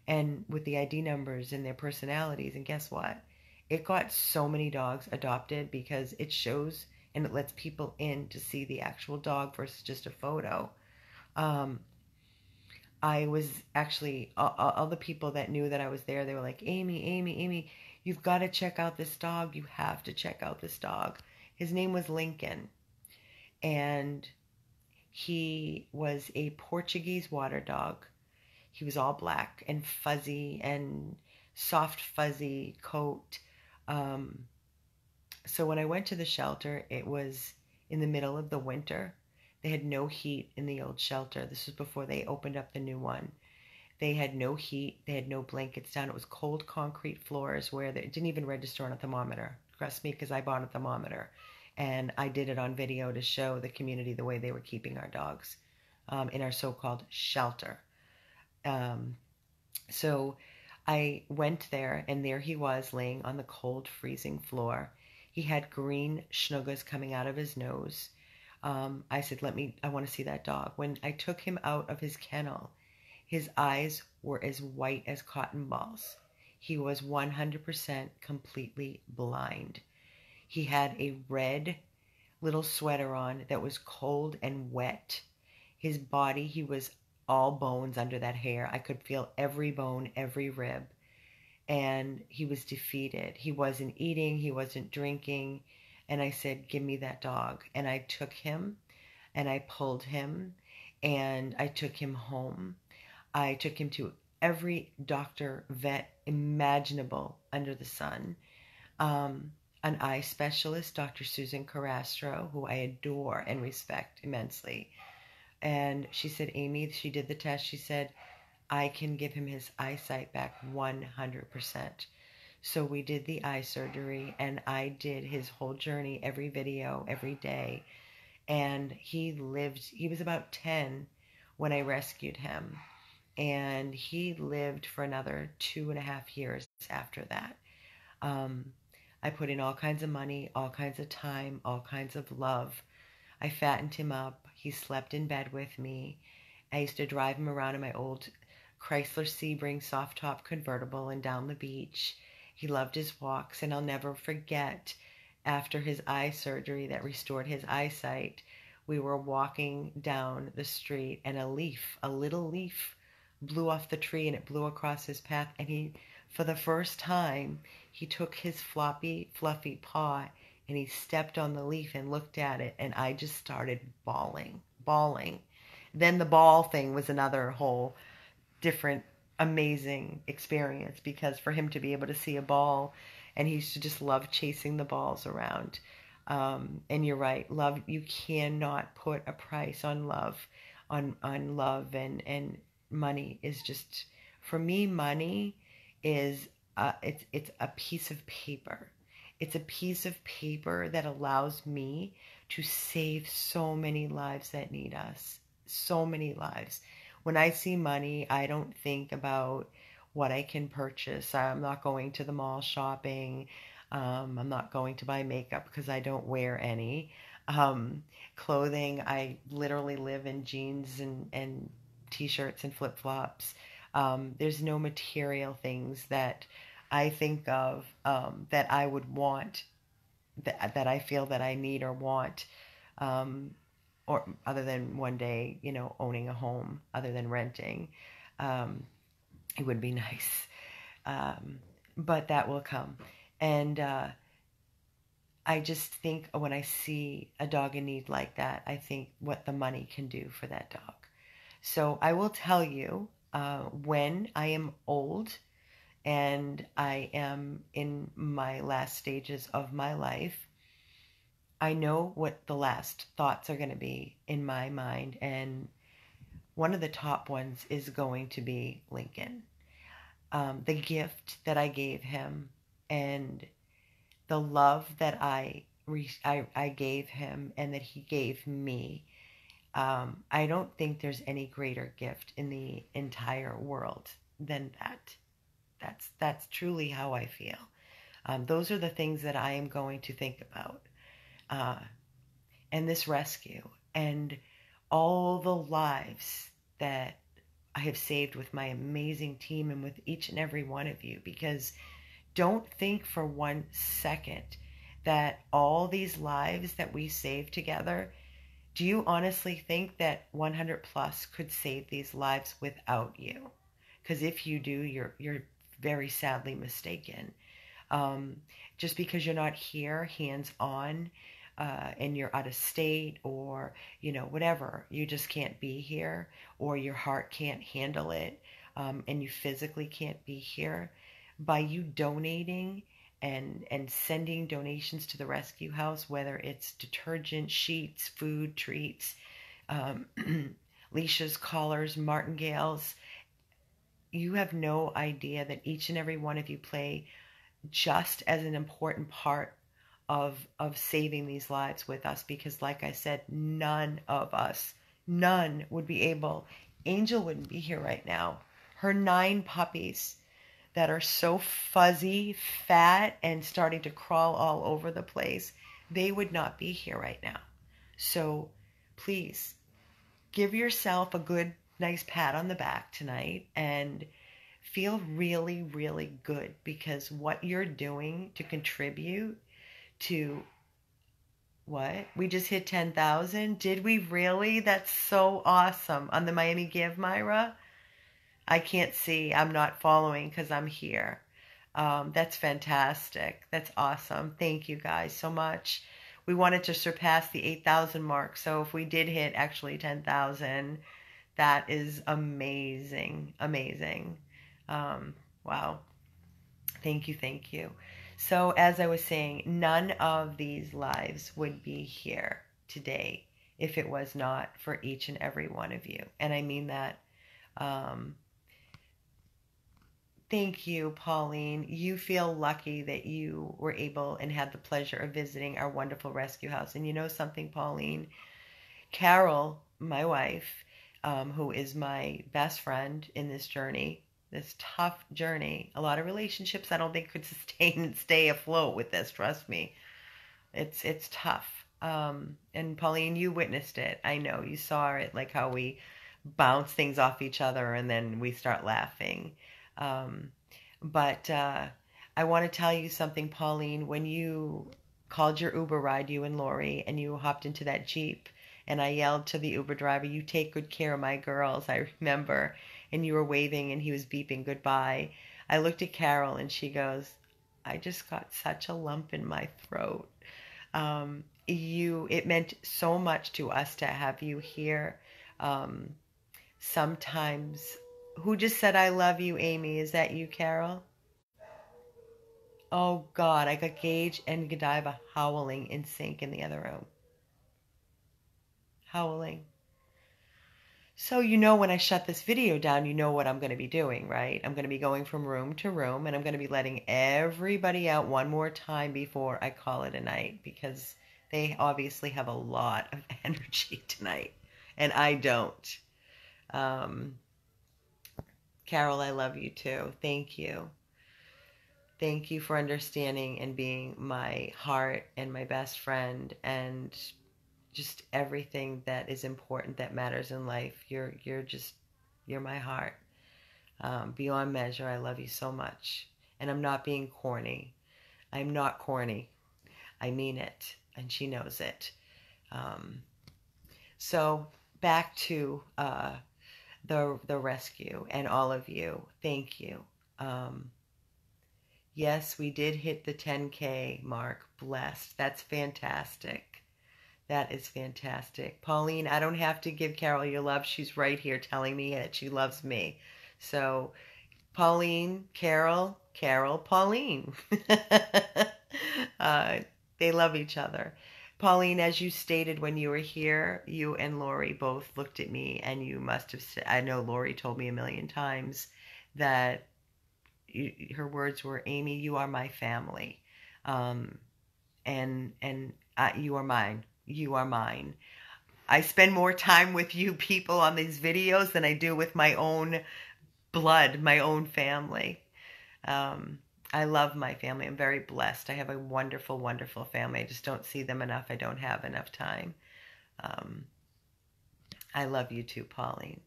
and with the ID numbers and their personalities. And guess what? It got so many dogs adopted because it shows and it lets people in to see the actual dog versus just a photo. I was actually, all the people that knew that I was there, they were like, Amy, you've got to check out this dog. You have to check out this dog. His name was Lincoln, and he was a Portuguese water dog. He was all black and fuzzy and soft fuzzy coat. So when I went to the shelter, it was in the middle of the winter. They had no heat in the old shelter. This was before they opened up the new one. They had no heat. They had no blankets down. It was cold concrete floors where it didn't even register on a thermometer. Trust me, because I bought a thermometer. And I did it on video to show the community the way they were keeping our dogs in our so-called shelter. So I went there, and there he was laying on the cold, freezing floor. He had green schnuggers coming out of his nose. I said, I want to see that dog. When I took him out of his kennel, his eyes were as white as cotton balls. He was 100% completely blind. He had a red little sweater on that was cold and wet. His body, he was all bones under that hair. I could feel every bone, every rib. And he was defeated. He wasn't eating. He wasn't drinking. And I said, give me that dog. And I took him, and I pulled him, and I took him home. I took him to every doctor, vet imaginable under the sun. An eye specialist, Dr. Susan Carastro, who I adore and respect immensely. And she said, Amy, she did the test. She said, I can give him his eyesight back 100%. So we did the eye surgery, and I did his whole journey, every video, every day. And he was about 10 when I rescued him. And he lived for another 2.5 years after that. I put in all kinds of money, all kinds of time, all kinds of love. I fattened him up. He slept in bed with me. I used to drive him around in my old Chrysler Sebring soft top convertible and down the beach. He loved his walks, and I'll never forget, after his eye surgery that restored his eyesight, we were walking down the street, and a little leaf, blew off the tree, and it blew across his path, and he, for the first time, he took his floppy, fluffy paw, and he stepped on the leaf and looked at it, and I just started bawling. Then the ball thing was another whole different amazing experience, because for him to be able to see a ball, and he used to just love chasing the balls around. And you're right, love, you cannot put a price on love, on love, and money is just, for me, money is it's a piece of paper. It's a piece of paper that allows me to save so many lives that need us. So many lives. When I see money, I don't think about what I can purchase. I'm not going to the mall shopping. I'm not going to buy makeup because I don't wear any. Um, Clothing, I literally live in jeans and t-shirts and flip-flops. There's no material things that I think of that I would want, that I feel that I need or want, um, or other than one day, owning a home, other than renting. Um, it would be nice, um, but that will come. And I just think when I see a dog in need like that, I think what the money can do for that dog. So I will tell you, when I am old and I am in my last stages of my life, I know what the last thoughts are going to be in my mind. And one of the top ones is going to be Lincoln. The gift that I gave him and the love that I gave him and that he gave me. I don't think there's any greater gift in the entire world than that. That's truly how I feel. Those are the things that I am going to think about. Uh, and this rescue and all the lives that I have saved with my amazing team and with each and every one of you, because don't think for 1 second that all these lives that we save together, do you honestly think that 100 plus could save these lives without you? Because if you do, you're very sadly mistaken. Um, just because you're not here hands on, and you're out of state, or whatever, you just can't be here, or your heart can't handle it, and you physically can't be here, by you donating and sending donations to the rescue house, whether it's detergent, sheets, food, treats, um, leashes, collars, martingales, you have no idea that each and every one of you play just as an important part of saving these lives with us. Because like I said, none of us, none would be able, Angel wouldn't be here right now. Her 9 puppies that are so fuzzy, fat, and starting to crawl all over the place, they would not be here right now. So please give yourself a good, nice pat on the back tonight and feel really, really good, because what you're doing to contribute to what? We just hit 10,000? Did we really? That's so awesome. On the Miami Give, Myra? I can't see. I'm not following because I'm here. That's fantastic. That's awesome. Thank you guys so much. We wanted to surpass the 8,000 mark. So if we did hit actually 10,000, that is amazing. Amazing. Wow. Thank you. Thank you. So as I was saying, none of these lives would be here today if it was not for each and every one of you. And I mean that. Thank you, Pauline. You feel lucky that you were able and had the pleasure of visiting our wonderful rescue house. And you know something, Pauline? Carol, my wife, who is my best friend in this journey, this tough journey. A lot of relationships I don't think could sustain and stay afloat with this. Trust me, it's tough. And Pauline, you witnessed it. I know you saw it, like how we bounce things off each other and then we start laughing. But I want to tell you something, Pauline. When you called your Uber ride, you and Lori, and you hopped into that Jeep, and I yelled to the Uber driver, "You take good care of my girls," I remember, and you were waving and he was beeping goodbye. I looked at Carol and she goes, "I just got such a lump in my throat." It meant so much to us to have you here. Sometimes, who just said I love you, Amy? Is that you, Carol? Oh God, I got Gage and Godiva howling in sync in the other room. Howling. So you know when I shut this video down, you know what I'm going to be doing, right? I'm going to be going from room to room, and I'm going to be letting everybody out one more time before I call it a night, because they obviously have a lot of energy tonight, and I don't. Um, Carol, I love you too. Thank you. Thank you for understanding and being my heart and my best friend and just everything that is important, that matters in life. You're my heart. Beyond measure, I love you so much. And I'm not being corny. I'm not corny. I mean it, and she knows it. Um, so back to the rescue and all of you. Thank you. Yes, we did hit the 10K mark. Blessed. That's fantastic. That is fantastic. Pauline, I don't have to give Carol your love. She's right here telling me that she loves me. So, Pauline, Carol, Pauline. uh, they love each other. Pauline, as you stated when you were here, you and Lori both looked at me, and you must have said, I know Lori told me a million times that her words were, Amy, you are my family. And you are mine. You are mine. I spend more time with you people on these videos than I do with my own blood, my own family. I love my family. I'm very blessed. I have a wonderful, wonderful family. I just don't see them enough. I don't have enough time. I love you too, Pauline.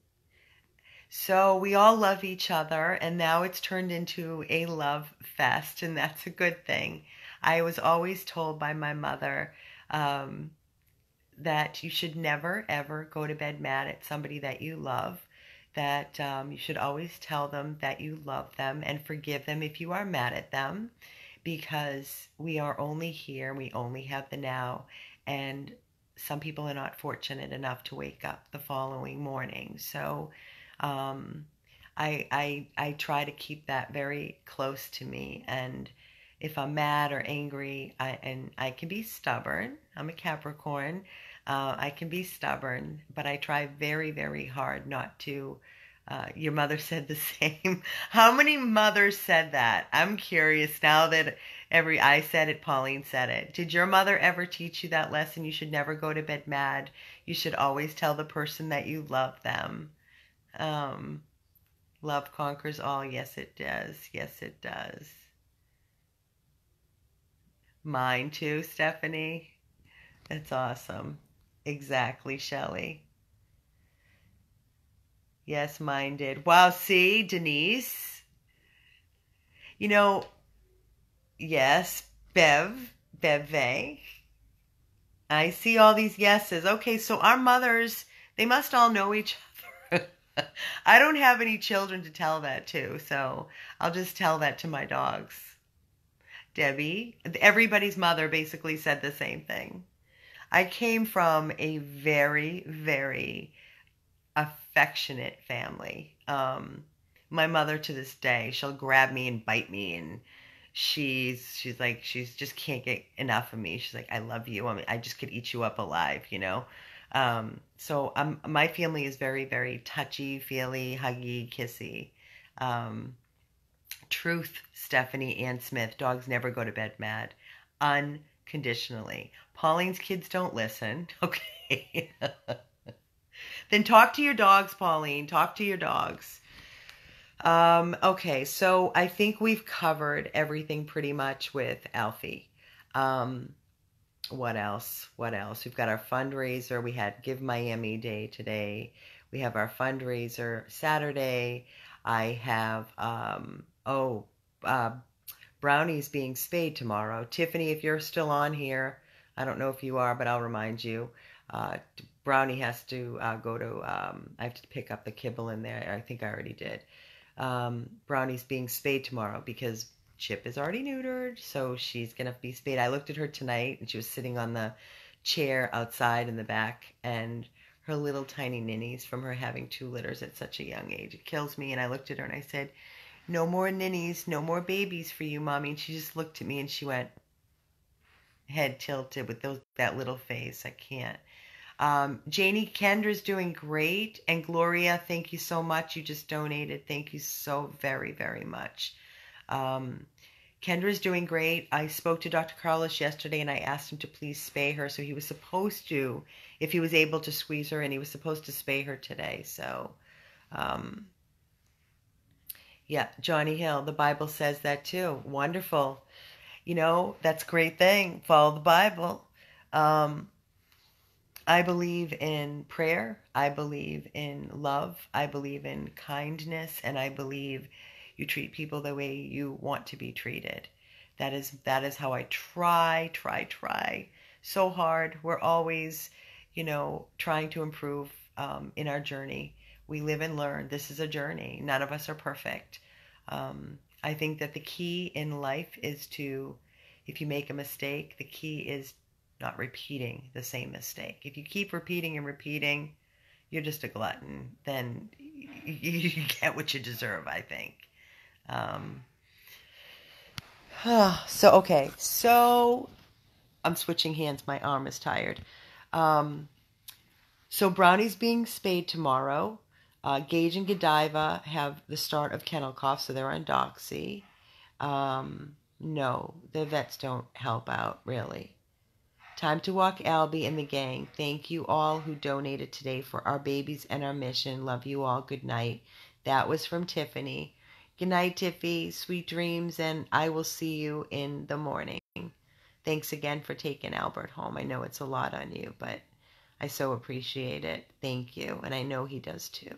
So we all love each other, and now it's turned into a love fest, and that's a good thing. I was always told by my mother that you should never, ever go to bed mad at somebody that you love, that you should always tell them that you love them and forgive them if you are mad at them, because we are only here, we only have the now, and some people are not fortunate enough to wake up the following morning. So I try to keep that very close to me, and if I'm mad or angry, I can be stubborn. I'm a Capricorn. I can be stubborn, but I try very, very hard not to. Your mother said the same. How many mothers said that? I'm curious now that I said it, Pauline said it. Did your mother ever teach you that lesson? You should never go to bed mad. You should always tell the person that you love them. Love conquers all. Yes, it does. Yes, it does. Mine too, Stephanie. That's awesome. Exactly, Shelley. Yes, mine did. Wow, see, Denise. You know, yes, Beve. I see all these yeses. Okay, so our mothers, they must all know each other. I don't have any children to tell that to, so I'll just tell that to my dogs. Debbie, everybody's mother basically said the same thing. I came from a very, very affectionate family. My mother to this day, she'll grab me and bite me, and she's like, she's just can't get enough of me. She's like, I love you. I mean, I just could eat you up alive, you know? So my family is very, very touchy, feely, huggy, kissy. Truth, Stephanie Ann Smith, dogs never go to bed mad. Unconditionally. Pauline's kids don't listen. Okay. Then talk to your dogs, Pauline. Talk to your dogs. Okay, so I think we've covered everything pretty much with Alfie. What else? What else? We've got our fundraiser. We had Give Miami Day today. We have our fundraiser Saturday. I have, Brownie's being spayed tomorrow. Tiffany, if you're still on here, I don't know if you are, but I'll remind you. Brownie has to go to, I have to pick up the kibble in there. I think I already did. Brownie's being spayed tomorrow because Chip is already neutered, so she's going to be spayed. I looked at her tonight, and she was sitting on the chair outside in the back, and her little tiny ninnies from her having 2 litters at such a young age. It kills me, and I looked at her, and I said, no more ninnies, no more babies for you, Mommy. And she just looked at me, and she went, head tilted with that little face. I can't. Janie Kendra's doing great. And Gloria, thank you so much. You just donated. Thank you so very, very much. Kendra's doing great. I spoke to Dr. Carlos yesterday and I asked him to please spay her. So he was supposed to, if he was able to squeeze her, and he was supposed to spay her today. So, yeah, Johnny Hill, the Bible says that too. Wonderful. You know, that's a great thing. Follow the Bible. I believe in prayer. I believe in love. I believe in kindness. And I believe you treat people the way you want to be treated. That is how I try so hard. We're always, trying to improve in our journey. We live and learn. This is a journey. None of us are perfect. I think that the key in life is to, if you make a mistake, the key is not repeating the same mistake. If you keep repeating and repeating, you're just a glutton. Then you get what you deserve, I think. So I'm switching hands. My arm is tired. So Brownie's being spayed tomorrow. Gage and Godiva have the start of kennel cough, so they're on Doxy. No, the vets don't help out, really. Time to walk Albie and the gang. Thank you all who donated today for our babies and our mission. Love you all. Good night. That was from Tiffany. Good night, Tiffy. Sweet dreams, and I will see you in the morning. Thanks again for taking Albert home. I know it's a lot on you, but I so appreciate it. Thank you, and I know he does too.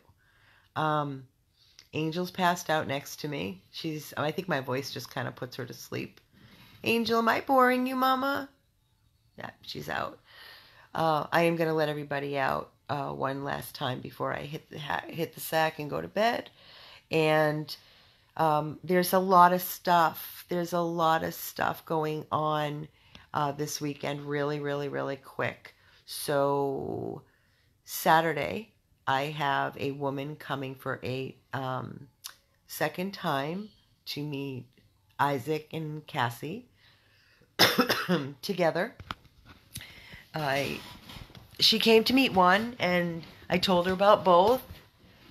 Angel's passed out next to me. I think my voice just kind of puts her to sleep. Angel, am I boring you, Mama? Yeah, she's out. I am going to let everybody out one last time before I hit the sack and go to bed. And there's a lot of stuff. There's a lot of stuff going on this weekend, really, really, really quick. So Saturday, I have a woman coming for a second time to meet Isaac and Cassie together. She came to meet one, and I told her about both.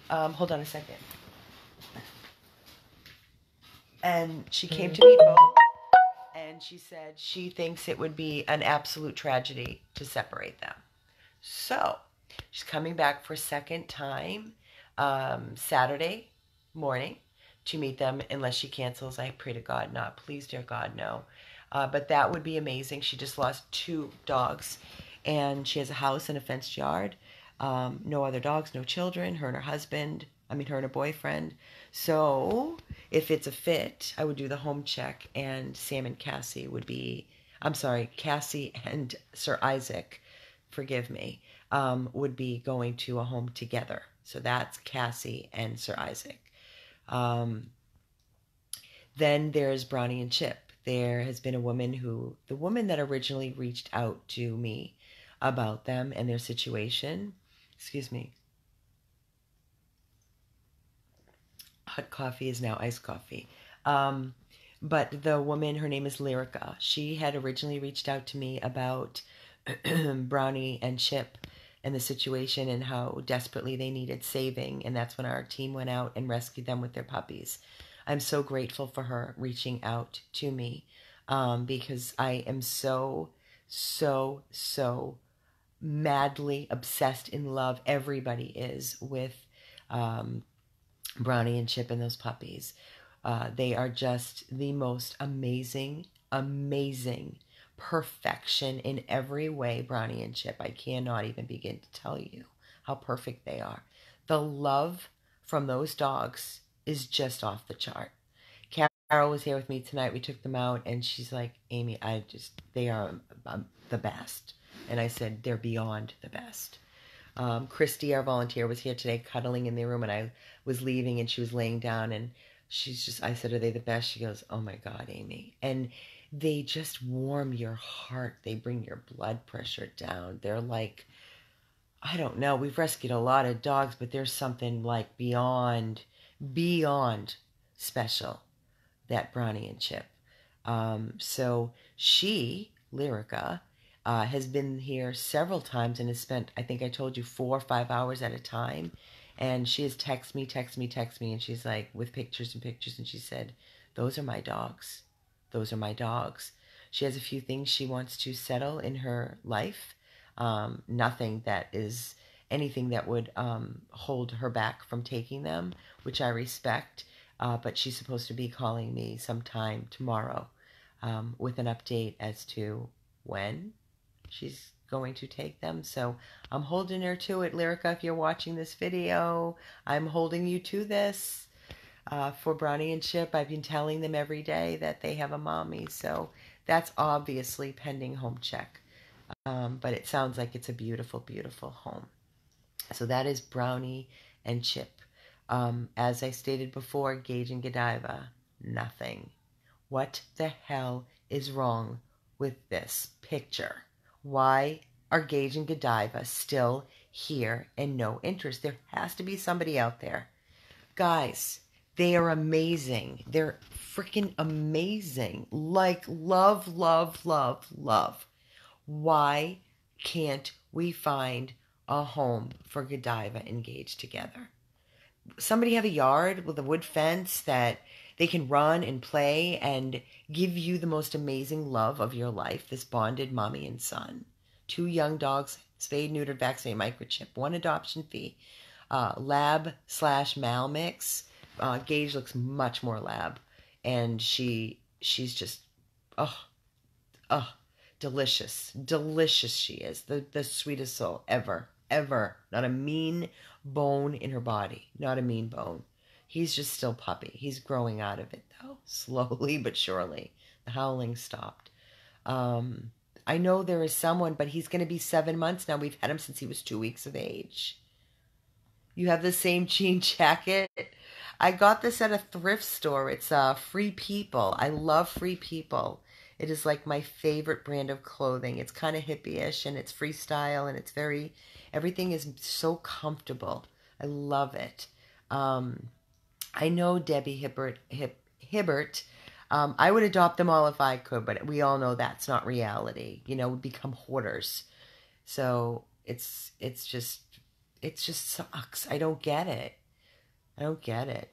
Hold on a second. And she came to meet both, and she said she thinks it would be an absolute tragedy to separate them. So she's coming back for a second time Saturday morning to meet them, unless she cancels. I pray to God not. Please, dear God, no. But that would be amazing. She just lost 2 dogs, and she has a house and a fenced yard. No other dogs, no children, her and her boyfriend. So if it's a fit, I would do the home check, and Sam and Cassie would be, Cassie and Sir Isaac, forgive me, would be going to a home together. So that's Cassie and Sir Isaac. Then there's Brownie and Chip. There has been the woman that originally reached out to me about them and their situation. Excuse me. Hot coffee is now iced coffee. But the woman, her name is Lyrica. She had originally reached out to me about Brownie and Chip and the situation and how desperately they needed saving. And that's when our team went out and rescued them with their puppies. I'm so grateful for her reaching out to me because I am so madly obsessed, in love. Everybody is with Brownie and Chip and those puppies. They are just the most amazing perfection in every way, Brownie and Chip. I cannot even begin to tell you how perfect they are. The love from those dogs is just off the chart. Carol was here with me tonight. We took them out, and she's like, Amy, they are the best. And I said, they're beyond the best. Christy, our volunteer, was here today cuddling in their room, and I was leaving, and she was laying down, and I said, are they the best? She goes, oh my God, Amy. And they just warm your heart. They bring your blood pressure down. They're like, I don't know. We've rescued a lot of dogs, but there's something like beyond special that Brownie and Chip. So she, Lyrica, has been here several times and has spent, I think I told you, 4 or 5 hours at a time. And she has text me, and she's like, with pictures and pictures, and she said, those are my dogs. Those are my dogs. She has a few things she wants to settle in her life. Nothing that is anything that would hold her back from taking them, which I respect. But she's supposed to be calling me sometime tomorrow with an update as to when she's going to take them. So I'm holding her to it. Lyrica, if you're watching this video, I'm holding you to this. For Brownie and Chip, I've been telling them every day that they have a mommy. So that's obviously pending home check. But it sounds like it's a beautiful, beautiful home. So that is Brownie and Chip. As I stated before, Gage and Godiva, nothing. What the hell is wrong with this picture? Why are Gage and Godiva still here and no interest? There has to be somebody out there. Guys, they are amazing. They're freaking amazing. Like, love, love, love, love. Why can't we find a home for Godiva and Gage together? Somebody have a yard with a wood fence that they can run and play and give you the most amazing love of your life, this bonded mommy and son. 2 young dogs, spayed, neutered, vaccinated, microchip, 1 adoption fee, lab/mal mix. Gage looks much more lab, and she's just, oh, delicious. Delicious she is. The sweetest soul ever. Ever. Not a mean bone in her body. Not a mean bone. He's just still puppy. He's growing out of it, though. Slowly but surely. The howling stopped. I know there is someone, but he's going to be 7 months now. We've had him since he was 2 weeks of age. You have the same jean jacket. I got this at a thrift store. It's Free People. I love Free People. It is like my favorite brand of clothing. It's kind of hippie-ish, and it's freestyle, and it's everything is so comfortable. I love it. I know Debbie Hibbert. I would adopt them all if I could, but we all know that's not reality. You know, we become hoarders. So it just sucks. I don't get it. I don't get it.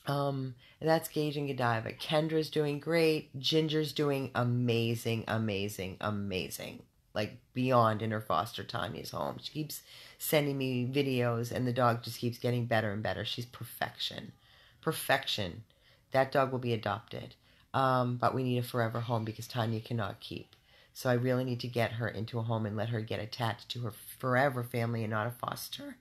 And that's Gage and Godiva. Kendra's doing great. Ginger's doing amazing, amazing, amazing. Like beyond in her foster Tanya's home. She keeps sending me videos, and the dog just keeps getting better and better. She's perfection. Perfection. That dog will be adopted. But we need a forever home because Tanya cannot keep. So I really need to get her into a home and let her get attached to her forever family and not a foster.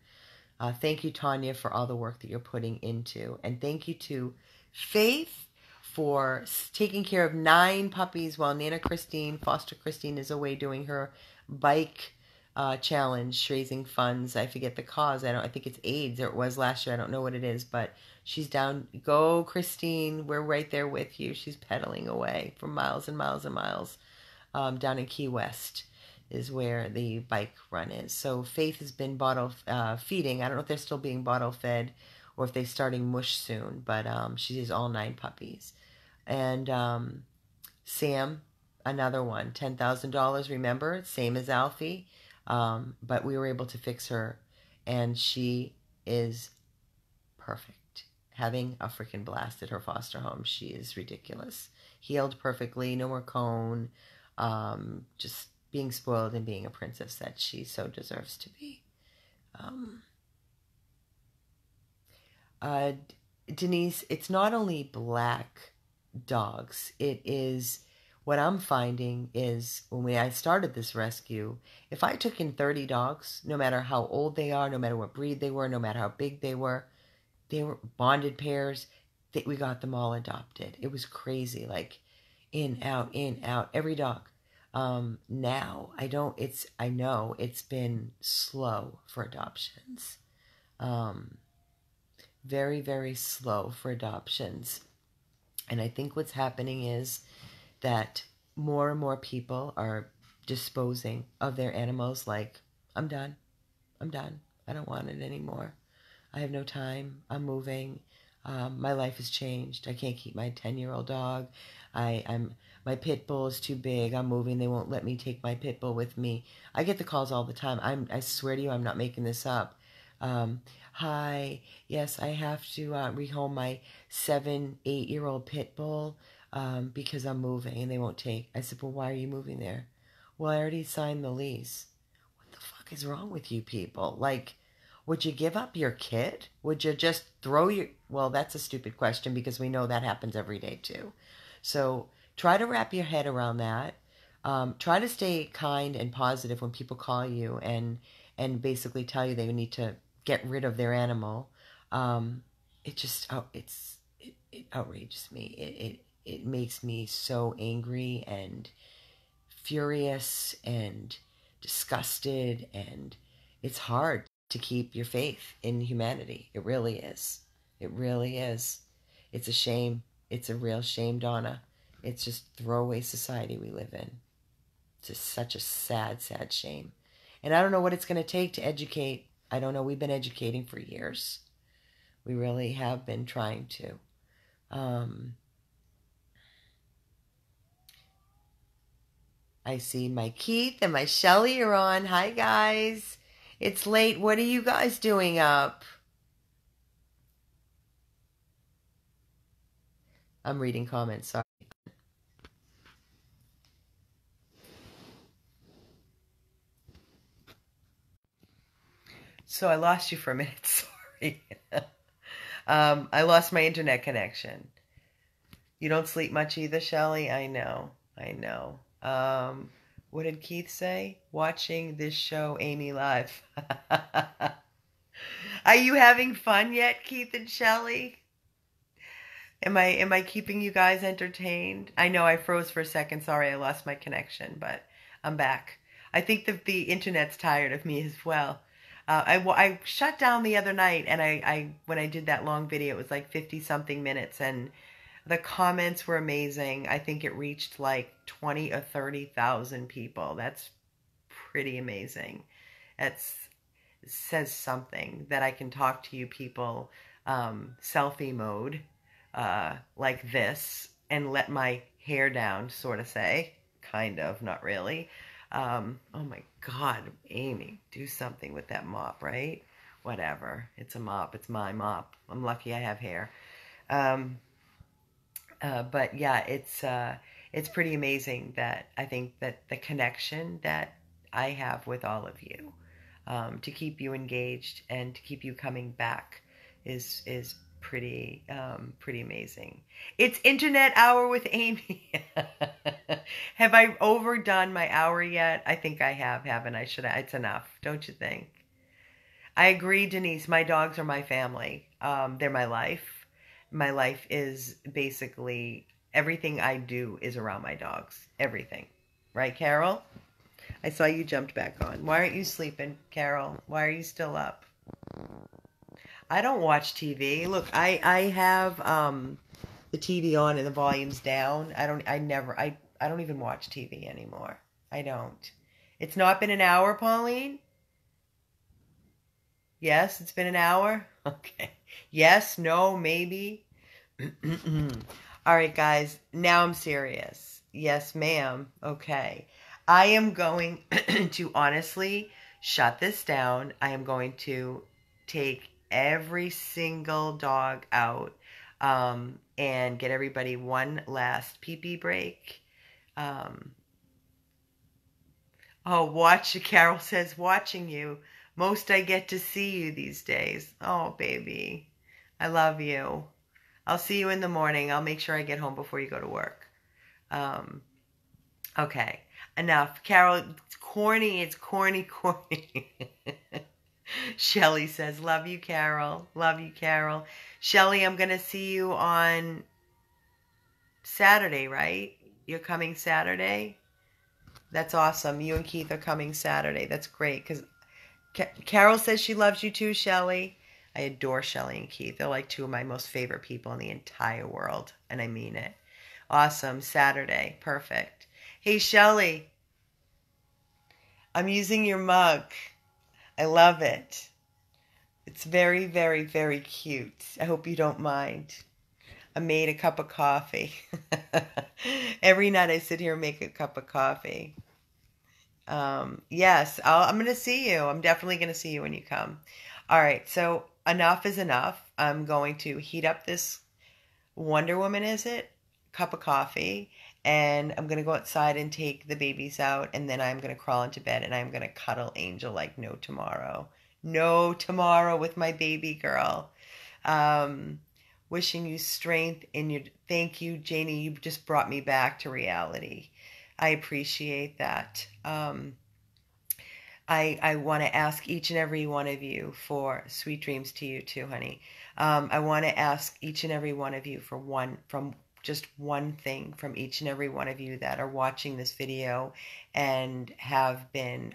Thank you, Tanya, for all the work that you're putting into. And thank you to Faith for taking care of 9 puppies while Nana Christine, Foster Christine, is away doing her bike challenge, raising funds. I forget the cause. I think it's AIDS, or it was last year. I don't know what it is, but she's down. Go, Christine. We're right there with you. She's pedaling away for miles and miles and miles down in Key West is where the bike run is. So Faith has been bottle feeding. I don't know if they're still being bottle fed or if they're starting mush soon, but she has all 9 puppies. And Sam, another one, $10,000, remember? Same as Alfie. But we were able to fix her, and she is perfect. Having a freaking blast at her foster home. She is ridiculous. Healed perfectly, no more cone. Just being spoiled and being a princess that she so deserves to be. Denise, it's not only black dogs. It is, what I'm finding is when I started this rescue, if I took in 30 dogs, no matter how old they are, no matter what breed they were, no matter how big they were bonded pairs, we got them all adopted. It was crazy, like in, out, every dog. Now I know it's been slow for adoptions. Very, very slow for adoptions. And I think what's happening is that more and more people are disposing of their animals like, I'm done. I don't want it anymore. I have no time. I'm moving. My life has changed. I can't keep my 10-year-old dog. my pit bull is too big. I'm moving. They won't let me take my pit bull with me. I get the calls all the time. I swear to you, I'm not making this up. Hi, yes, I have to rehome my 7, 8-year-old pit bull because I'm moving and they won't take. I said, well, why are you moving there? Well, I already signed the lease. What the fuck is wrong with you people? Like, would you give up your kid? Would you just throw your... Well, that's a stupid question because we know that happens every day too. So try to wrap your head around that. Try to stay kind and positive when people call you and basically tell you they need to get rid of their animal. It just... Oh, it outrages me. It makes me so angry and furious and disgusted, and it's hard to keep your faith in humanity. It really is. It really is. It's a shame. It's a real shame, Donna. It's just throwaway society we live in. It's just such a sad, sad shame. And I don't know what it's going to take to educate. I don't know. We've been educating for years. We really have been trying to. I see my Keith and my Shelly are on. Hi, guys. It's late. What are you guys doing up? I'm reading comments. Sorry. So I lost you for a minute. Sorry. I lost my internet connection. You don't sleep much either, Shelly? I know. I know. What did Keith say? Watching this show, Amy, live. Are you having fun yet, Keith and Shelly? Am I keeping you guys entertained? I know I froze for a second. Sorry, I lost my connection, but I'm back. I think that the internet's tired of me as well. I shut down the other night, and when I did that long video, it was like 50-something minutes, and the comments were amazing. I think it reached like 20 or 30,000 people. That's pretty amazing. It says something that I can talk to you people selfie mode like this and let my hair down, sort of say. Kind of, not really. Oh my God, Amy, do something with that mop, right? Whatever. It's a mop. It's my mop. I'm lucky I have hair. But yeah, it's pretty amazing that I think that the connection that I have with all of you to keep you engaged and to keep you coming back is pretty amazing. It's Internet Hour with Amy. Have I overdone my hour yet? I think I have, haven't I? It's enough, don't you think? I agree, Denise. My dogs are my family. They're my life. My life is basically everything I do is around my dogs. Everything. Right, Carol? I saw you jumped back on. Why aren't you sleeping, Carol? Why are you still up? I don't watch TV. Look, I have the TV on and the volume's down. I don't even watch TV anymore. I don't. It's not been an hour, Pauline? Yes, it's been an hour? Okay. Yes, no, maybe. All right, guys. Now I'm serious. Yes, ma'am. Okay. I am going to honestly shut this down. I am going to take every single dog out and get everybody one last pee-pee break. Oh, Carol says, watching you. Most I get to see you these days. Oh, baby. I love you. I'll see you in the morning. I'll make sure I get home before you go to work. Okay. Enough. Carol, it's corny. It's corny. Shelly says, love you, Carol. Love you, Carol. Shelly, I'm going to see you on Saturday, right? You're coming Saturday? That's awesome. You and Keith are coming Saturday. That's great because Carol says she loves you too, Shelly. I adore Shelly and Keith. They're like two of my most favorite people in the entire world, and I mean it. Awesome. Saturday. Perfect. Hey, Shelly. I'm using your mug. I love it. It's very, very, very cute. I hope you don't mind. I made a cup of coffee. Every night I sit here and make a cup of coffee. Yes, I'm going to see you. I'm definitely going to see you when you come. All right, so enough is enough. I'm going to heat up this Wonder Woman, is it? Cup of coffee. And I'm going to go outside and take the babies out. And then I'm going to crawl into bed and I'm going to cuddle Angel like no tomorrow. No tomorrow with my baby girl. Um, Wishing you strength in your. Thank you, Janie. You just brought me back to reality. I appreciate that. I want to ask each and every one of you for sweet dreams to you too, honey. I want to ask each and every one of you for just one thing from each and every one of you that are watching this video and have been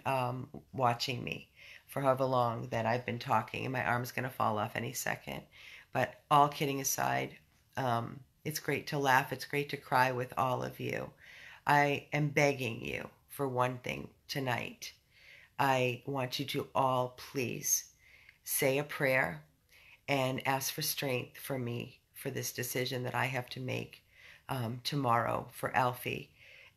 watching me for however long that I've been talking, and my arm's going to fall off any second. But all kidding aside, it's great to laugh. It's great to cry with all of you. I am begging you for one thing tonight. I want you to all please say a prayer and ask for strength for me for this decision that I have to make tomorrow for Alfie.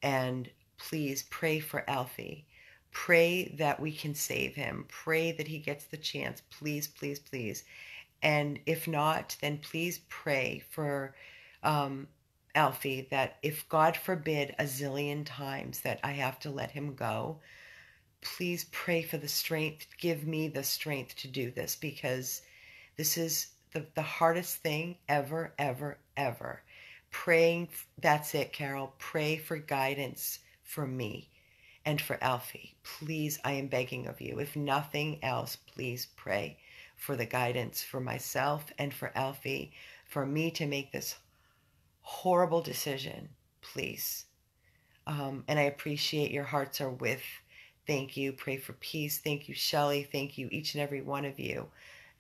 And please pray for Alfie. Pray that we can save him. Pray that he gets the chance. Please, please, please. And if not, then please pray for Alfie, that if God forbid a zillion times that I have to let him go, please pray for the strength. Give me the strength to do this, because this is the hardest thing ever, ever, ever. Praying, that's it, Carol. Pray for guidance for me and for Alfie. Please, I am begging of you. If nothing else, please pray for the guidance for myself and for Alfie, for me to make this horrible decision, please. And I appreciate your hearts are with. Thank you. Pray for peace. Thank you, Shelley. Thank you, each and every one of you.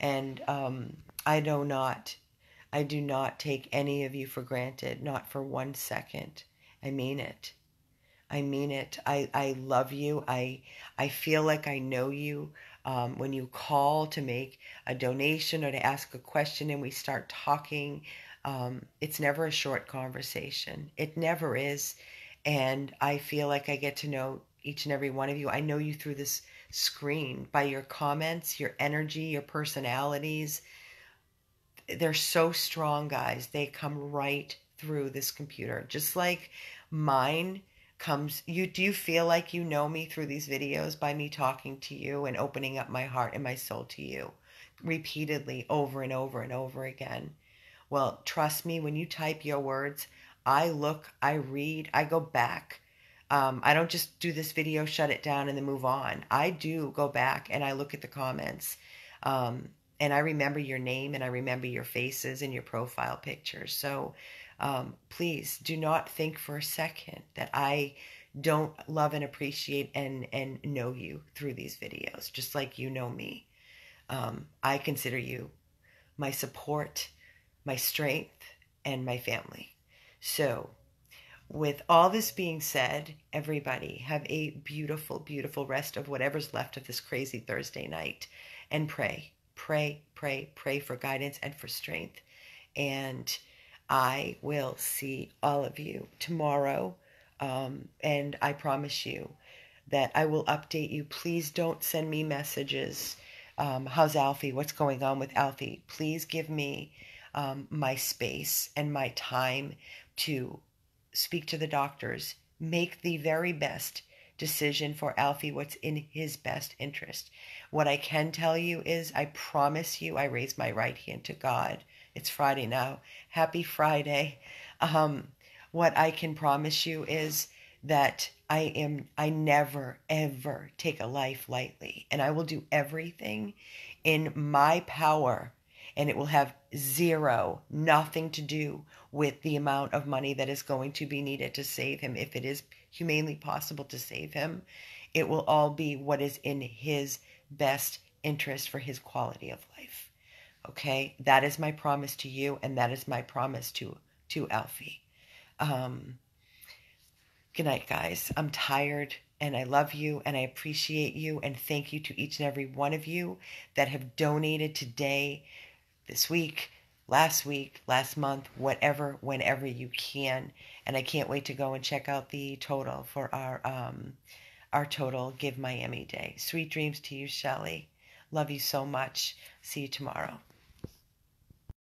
And I do not take any of you for granted, not for 1 second. I mean it. I mean it. I love you. I feel like I know you. When you call to make a donation or to ask a question and we start talking, it's never a short conversation. It never is. And I feel like I get to know each and every one of you. I know you through this screen by your comments, your energy, your personalities. They're so strong, guys. They come right through this computer. Just like mine comes. Do you feel like you know me through these videos by me talking to you and opening up my heart and my soul to you repeatedly over and over and over again? Well, trust me, when you type your words, I look, I read, I go back. I don't just do this video, shut it down, and then move on. I do go back and I look at the comments. And I remember your name and I remember your faces and your profile pictures. So please do not think for a second that I don't love and appreciate and know you through these videos, just like you know me. I consider you my support, my strength, and my family. So with all this being said, everybody have a beautiful, beautiful rest of whatever's left of this crazy Thursday night. And pray, pray, pray, pray for guidance and for strength. And I will see all of you tomorrow. And I promise you that I will update you. Please don't send me messages. How's Alfie? What's going on with Alfie? Please give me my space and my time to speak to the doctors, make the very best decision for Alfie, what's in his best interest. What I can tell you is, I promise you, I raise my right hand to God. It's Friday now. Happy Friday. What I can promise you is that I never, ever take a life lightly, and I will do everything in my power, and it will have nothing to do with the amount of money that is going to be needed to save him. If it is humanely possible to save him, it will all be what is in his best interest for his quality of life. Okay? That is my promise to you, and that is my promise to Alfie. Good night, guys. I'm tired, and I love you, and I appreciate you, and thank you to each and every one of you that have donated today, this week, last week, last month, whatever, whenever you can. And I can't wait to go and check out the total for our total Give Miami Day. Sweet dreams to you, Shelley. Love you so much. See you tomorrow.